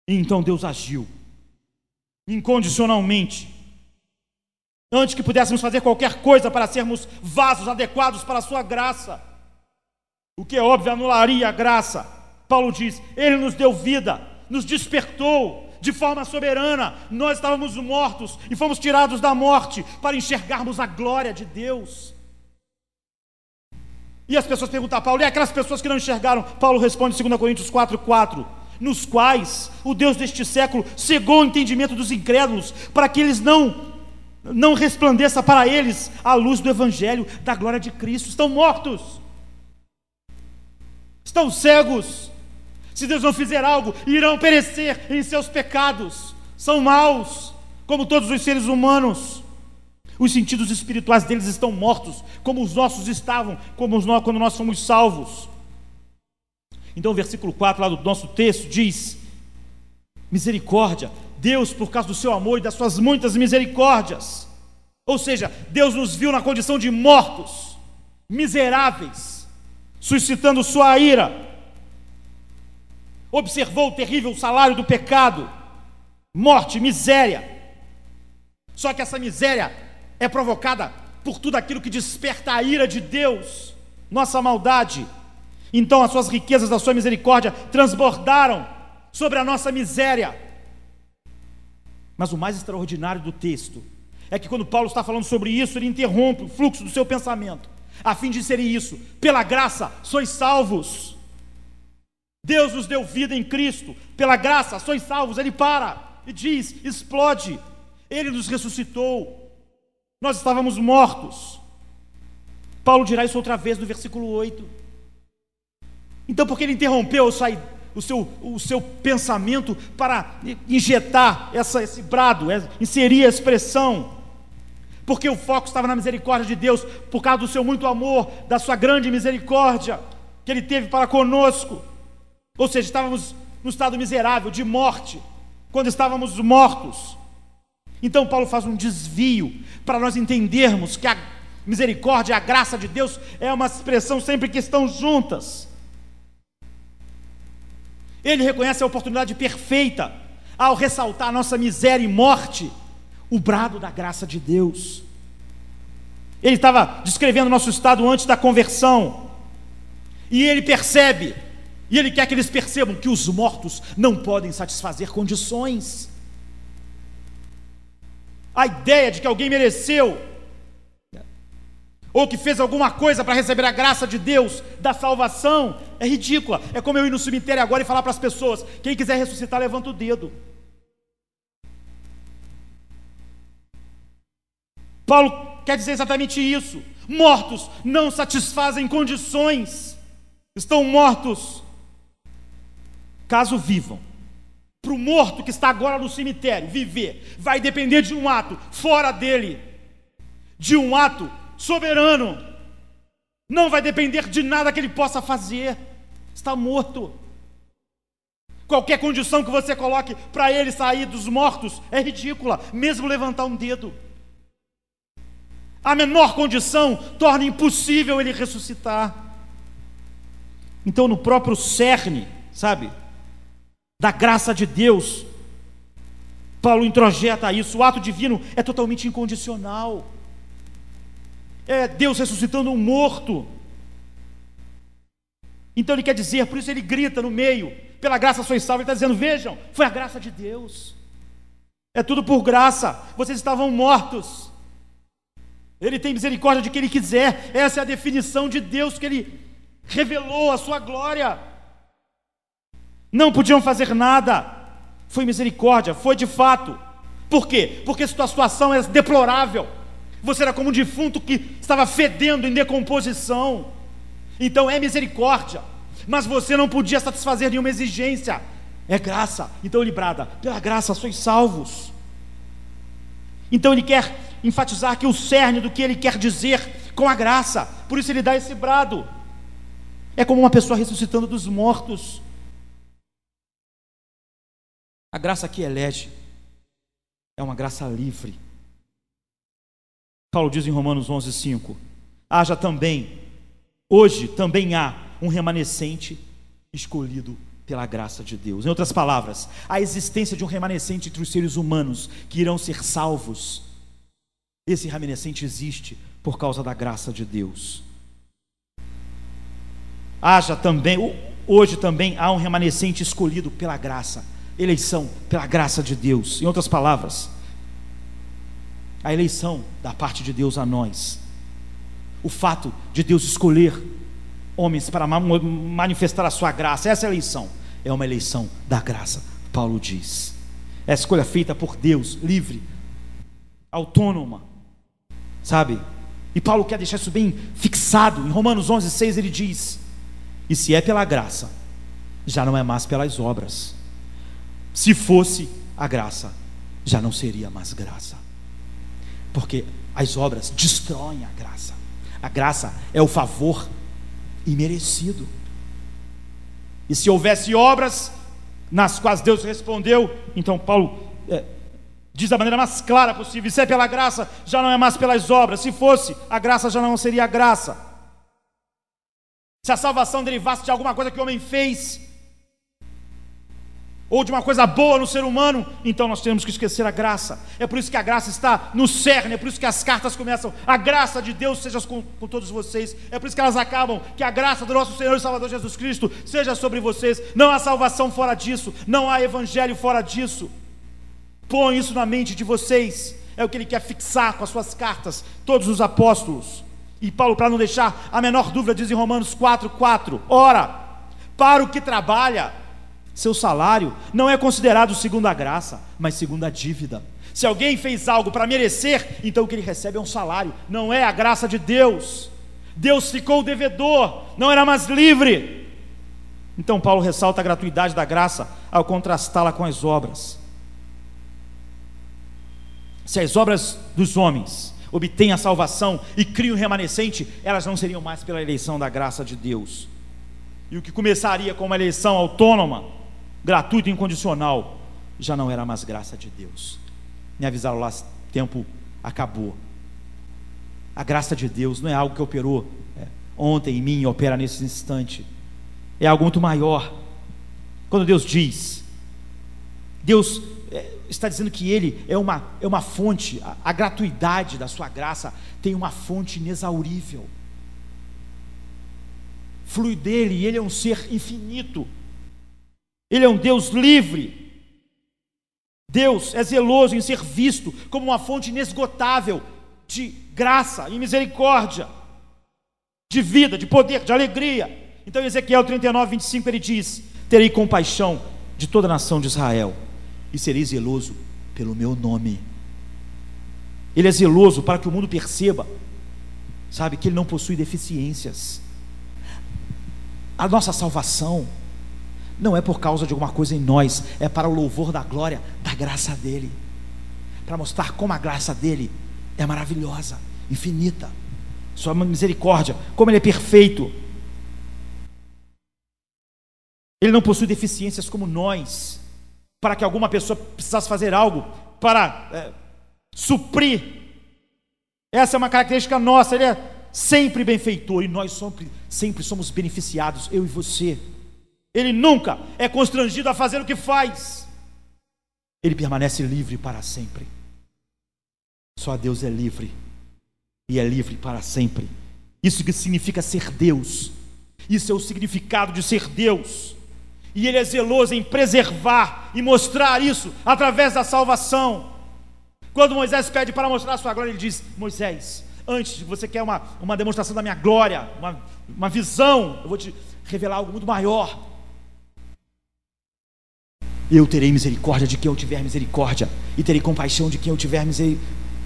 E então Deus agiu incondicionalmente, antes que pudéssemos fazer qualquer coisa para sermos vasos adequados para a sua graça, o que é óbvio anularia a graça. Paulo diz: Ele nos deu vida, nos despertou de forma soberana, nós estávamos mortos e fomos tirados da morte para enxergarmos a glória de Deus. E as pessoas perguntam a Paulo: e aquelas pessoas que não enxergaram? Paulo responde em 2 Coríntios 4:4, nos quais o Deus deste século cegou o entendimento dos incrédulos, para que eles não resplandeça para eles a luz do Evangelho da glória de Cristo. Estão mortos, estão cegos. Se Deus não fizer algo, irão perecer em seus pecados. São maus, como todos os seres humanos. Os sentidos espirituais deles estão mortos, como os nossos estavam, quando nós fomos salvos. Então o versículo 4 lá do nosso texto diz: misericórdia, Deus, por causa do seu amor e das suas muitas misericórdias. Ou seja, Deus nos viu na condição de mortos, miseráveis, suscitando sua ira. Observou o terrível salário do pecado: morte, miséria. Só que essa miséria é provocada por tudo aquilo que desperta a ira de Deus, nossa maldade. Então as suas riquezas da sua misericórdia transbordaram sobre a nossa miséria. Mas o mais extraordinário do texto é que quando Paulo está falando sobre isso, ele interrompe o fluxo do seu pensamento, a fim de inserir isso: pela graça sois salvos. Deus nos deu vida em Cristo, pela graça sois salvos. Ele para e diz, explode: Ele nos ressuscitou, nós estávamos mortos. Paulo dirá isso outra vez no versículo 8. Então, porque ele interrompeu o seu pensamento para injetar esse brado, inserir a expressão? Porque o foco estava na misericórdia de Deus, por causa do seu muito amor, da sua grande misericórdia que Ele teve para conosco. Ou seja, estávamos no estado miserável, de morte, quando estávamos mortos. Então Paulo faz um desvio para nós entendermos que a misericórdia e a graça de Deus é uma expressão sempre que estão juntas. Ele reconhece a oportunidade perfeita, ao ressaltar a nossa miséria e morte, o brado da graça de Deus. Ele estava descrevendo o nosso estado antes da conversão, e ele percebe, e ele quer que eles percebam que os mortos não podem satisfazer condições. A ideia de que alguém mereceu, ou que fez alguma coisa para receber a graça de Deus, da salvação, é ridícula. É como eu ir no cemitério agora e falar para as pessoas: quem quiser ressuscitar, levanta o dedo. Paulo quer dizer exatamente isso. Mortos não satisfazem condições, estão mortos. Caso vivam, para o morto que está agora no cemitério viver, vai depender de um ato fora dele, de um ato soberano. Não vai depender de nada que ele possa fazer. Está morto. Qualquer condição que você coloque para ele sair dos mortos é ridícula, mesmo levantar um dedo. A menor condição torna impossível ele ressuscitar. Então, no próprio cerne, da graça de Deus, Paulo introjeta isso. O ato divino é totalmente incondicional. É Deus ressuscitando um morto. Então ele quer dizer, por isso ele grita no meio: pela graça sois salvos. Ele está dizendo: vejam, foi a graça de Deus, é tudo por graça, vocês estavam mortos, Ele tem misericórdia de quem Ele quiser. Essa é a definição de Deus, que Ele revelou a sua glória. Não podiam fazer nada, foi misericórdia, foi de fato. Por quê? Porque a sua situação é deplorável, você era como um defunto que estava fedendo em decomposição. Então é misericórdia, mas você não podia satisfazer nenhuma exigência, é graça. Então ele brada: pela graça sois salvos. Então ele quer enfatizar que o cerne do que ele quer dizer com a graça, por isso ele dá esse brado. É como uma pessoa ressuscitando dos mortos. A graça que elege é uma graça livre. Paulo diz em Romanos 11:5: haja também, hoje também há um remanescente escolhido pela graça de Deus. Em outras palavras, a existência de um remanescente entre os seres humanos que irão ser salvos. Esse remanescente existe por causa da graça de Deus. Haja também, hoje também há um remanescente escolhido pela graça, eleição pela graça de Deus. Em outras palavras, a eleição da parte de Deus a nós, o fato de Deus escolher homens para manifestar a sua graça, essa eleição é uma eleição da graça. Paulo diz, é a escolha feita por Deus, livre, autônoma, sabe? E Paulo quer deixar isso bem fixado. Em Romanos 11:6 ele diz: e se é pela graça, já não é mais pelas obras. Se fosse a graça, já não seria mais graça, porque as obras destroem a graça. A graça é o favor imerecido. E se houvesse obras nas quais Deus respondeu, então Paulo diz da maneira mais clara possível: se é pela graça, já não é mais pelas obras. Se fosse, a graça já não seria graça. Se a salvação derivasse de alguma coisa que o homem fez, ou de uma coisa boa no ser humano, então nós temos que esquecer a graça. É por isso que a graça está no cerne, é por isso que as cartas começam: a graça de Deus seja com todos vocês. É por isso que elas acabam: que a graça do nosso Senhor e Salvador Jesus Cristo seja sobre vocês. Não há salvação fora disso, não há evangelho fora disso. Põe isso na mente de vocês. É o que ele quer fixar com as suas cartas, todos os apóstolos. E Paulo, para não deixar a menor dúvida, diz em Romanos 4:4: ora, para o que trabalha, seu salário não é considerado segundo a graça, mas segundo a dívida. Se alguém fez algo para merecer, então o que ele recebe é um salário, não é a graça de Deus. Deus ficou devedor, não era mais livre. Então Paulo ressalta a gratuidade da graça ao contrastá-la com as obras. Se as obras dos homens obtêm a salvação e criam o remanescente, elas não seriam mais pela eleição da graça de Deus. E o que começaria com uma eleição autônoma, gratuita e incondicional, já não era mais graça de Deus. Me avisaram lá, o tempo acabou. A graça de Deus não é algo que operou ontem em mim e opera nesse instante. É algo muito maior. Quando Deus diz, Deus está dizendo que Ele é uma fonte. A gratuidade da sua graça tem uma fonte inexaurível, flui dele, e Ele é um ser infinito. Ele é um Deus livre. Deus é zeloso em ser visto como uma fonte inesgotável de graça e misericórdia, de vida, de poder, de alegria. Então em Ezequiel 39:25 ele diz: terei compaixão de toda a nação de Israel e serei zeloso pelo meu nome. Ele é zeloso para que o mundo perceba, sabe, que Ele não possui deficiências. A nossa salvação não é por causa de alguma coisa em nós, é para o louvor da glória da graça dEle, para mostrar como a graça dEle é maravilhosa, infinita, sua misericórdia, como Ele é perfeito. Ele não possui deficiências como nós, para que alguma pessoa precisasse fazer algo para suprir. Essa é uma característica nossa. Ele é sempre benfeitor, e nós sempre somos beneficiados, eu e você. Ele nunca é constrangido a fazer o que faz. Ele permanece livre para sempre. Só Deus é livre, e é livre para sempre. Isso que significa ser Deus. Isso é o significado de ser Deus. E Ele é zeloso em preservar e mostrar isso através da salvação. Quando Moisés pede para mostrar a sua glória, ele diz: Moisés, antes você quer uma demonstração da minha glória, uma visão, eu vou te revelar algo muito maior. Eu terei misericórdia de quem eu tiver misericórdia, e terei compaixão de quem eu tiver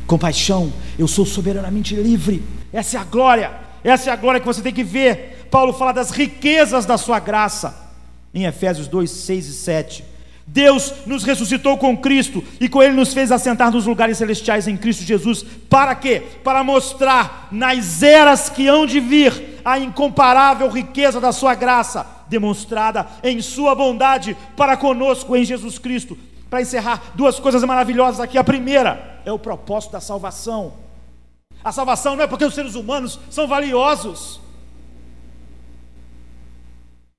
compaixão. Eu sou soberanamente livre. Essa é a glória. Essa é a glória que você tem que ver. Paulo fala das riquezas da sua graça em Efésios 2:6 e 7. Deus nos ressuscitou com Cristo e com Ele nos fez assentar nos lugares celestiais em Cristo Jesus. Para quê? Para mostrar nas eras que hão de vir a incomparável riqueza da sua graça, demonstrada em sua bondade para conosco em Jesus Cristo. Para encerrar, duas coisas maravilhosas aqui. A primeira é o propósito da salvação. A salvação não é porque os seres humanos são valiosos.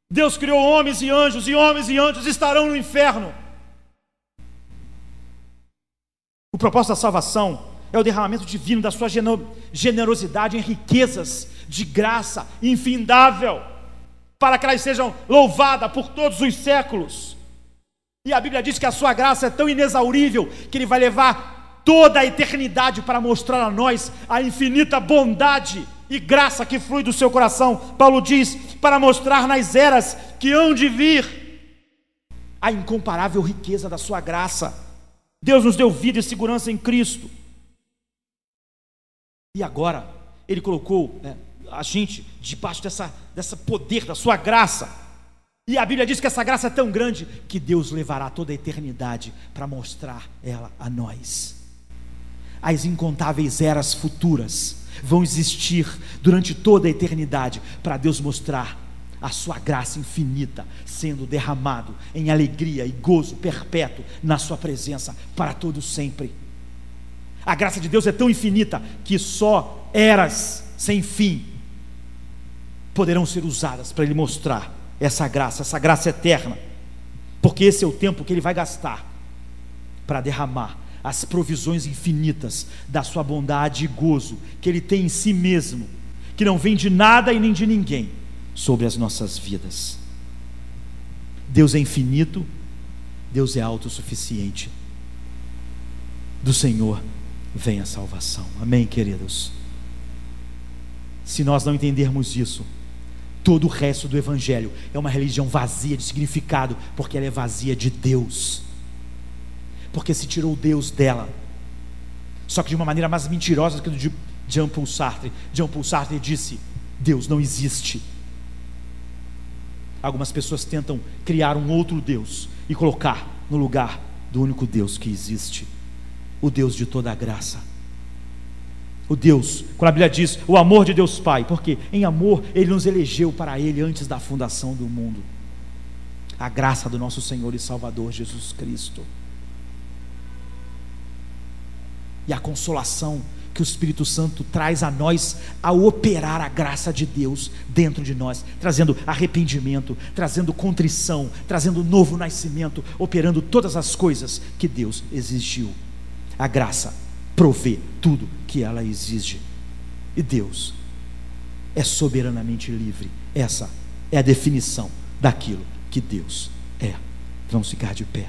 Deus criou homens e homens e anjos estarão no inferno. O propósito da salvação é o derramamento divino da sua generosidade em riquezas de graça infindável, para que elas sejam louvadas por todos os séculos. E a Bíblia diz que a sua graça é tão inexaurível que Ele vai levar toda a eternidade para mostrar a nós a infinita bondade e graça que flui do seu coração. Paulo diz, para mostrar nas eras que hão de vir a incomparável riqueza da sua graça. Deus nos deu vida e segurança em Cristo, e agora Ele colocou a gente debaixo dessa poder da sua graça. E a Bíblia diz que essa graça é tão grande que Deus levará toda a eternidade para mostrar ela a nós. As incontáveis eras futuras vão existir durante toda a eternidade para Deus mostrar a sua graça infinita sendo derramado em alegria e gozo perpétuo na sua presença para todo sempre. A graça de Deus é tão infinita que só eras sem fim poderão ser usadas para Ele mostrar essa graça eterna, porque esse é o tempo que Ele vai gastar para derramar as provisões infinitas da sua bondade e gozo que Ele tem em si mesmo, que não vem de nada e nem de ninguém, sobre as nossas vidas. Deus é infinito, Deus é autossuficiente. Do Senhor vem a salvação. Amém, queridos? Se nós não entendermos isso, todo o resto do Evangelho é uma religião vazia de significado, porque ela é vazia de Deus, porque se tirou Deus dela, só que de uma maneira mais mentirosa do que de Jean-Paul Sartre. Jean-Paul Sartre disse: Deus não existe. Algumas pessoas tentam criar um outro Deus e colocar no lugar do único Deus que existe, o Deus de toda a graça. O Deus, quando a Bíblia diz o amor de Deus Pai, porque em amor Ele nos elegeu para Ele antes da fundação do mundo. A graça do nosso Senhor e Salvador Jesus Cristo, e a consolação que o Espírito Santo traz a nós ao operar a graça de Deus dentro de nós, trazendo arrependimento, trazendo contrição, trazendo novo nascimento, operando todas as coisas que Deus exigiu. A graça provê tudo que ela exige, e Deus é soberanamente livre. Essa é a definição daquilo que Deus é. Vamos ficar de pé.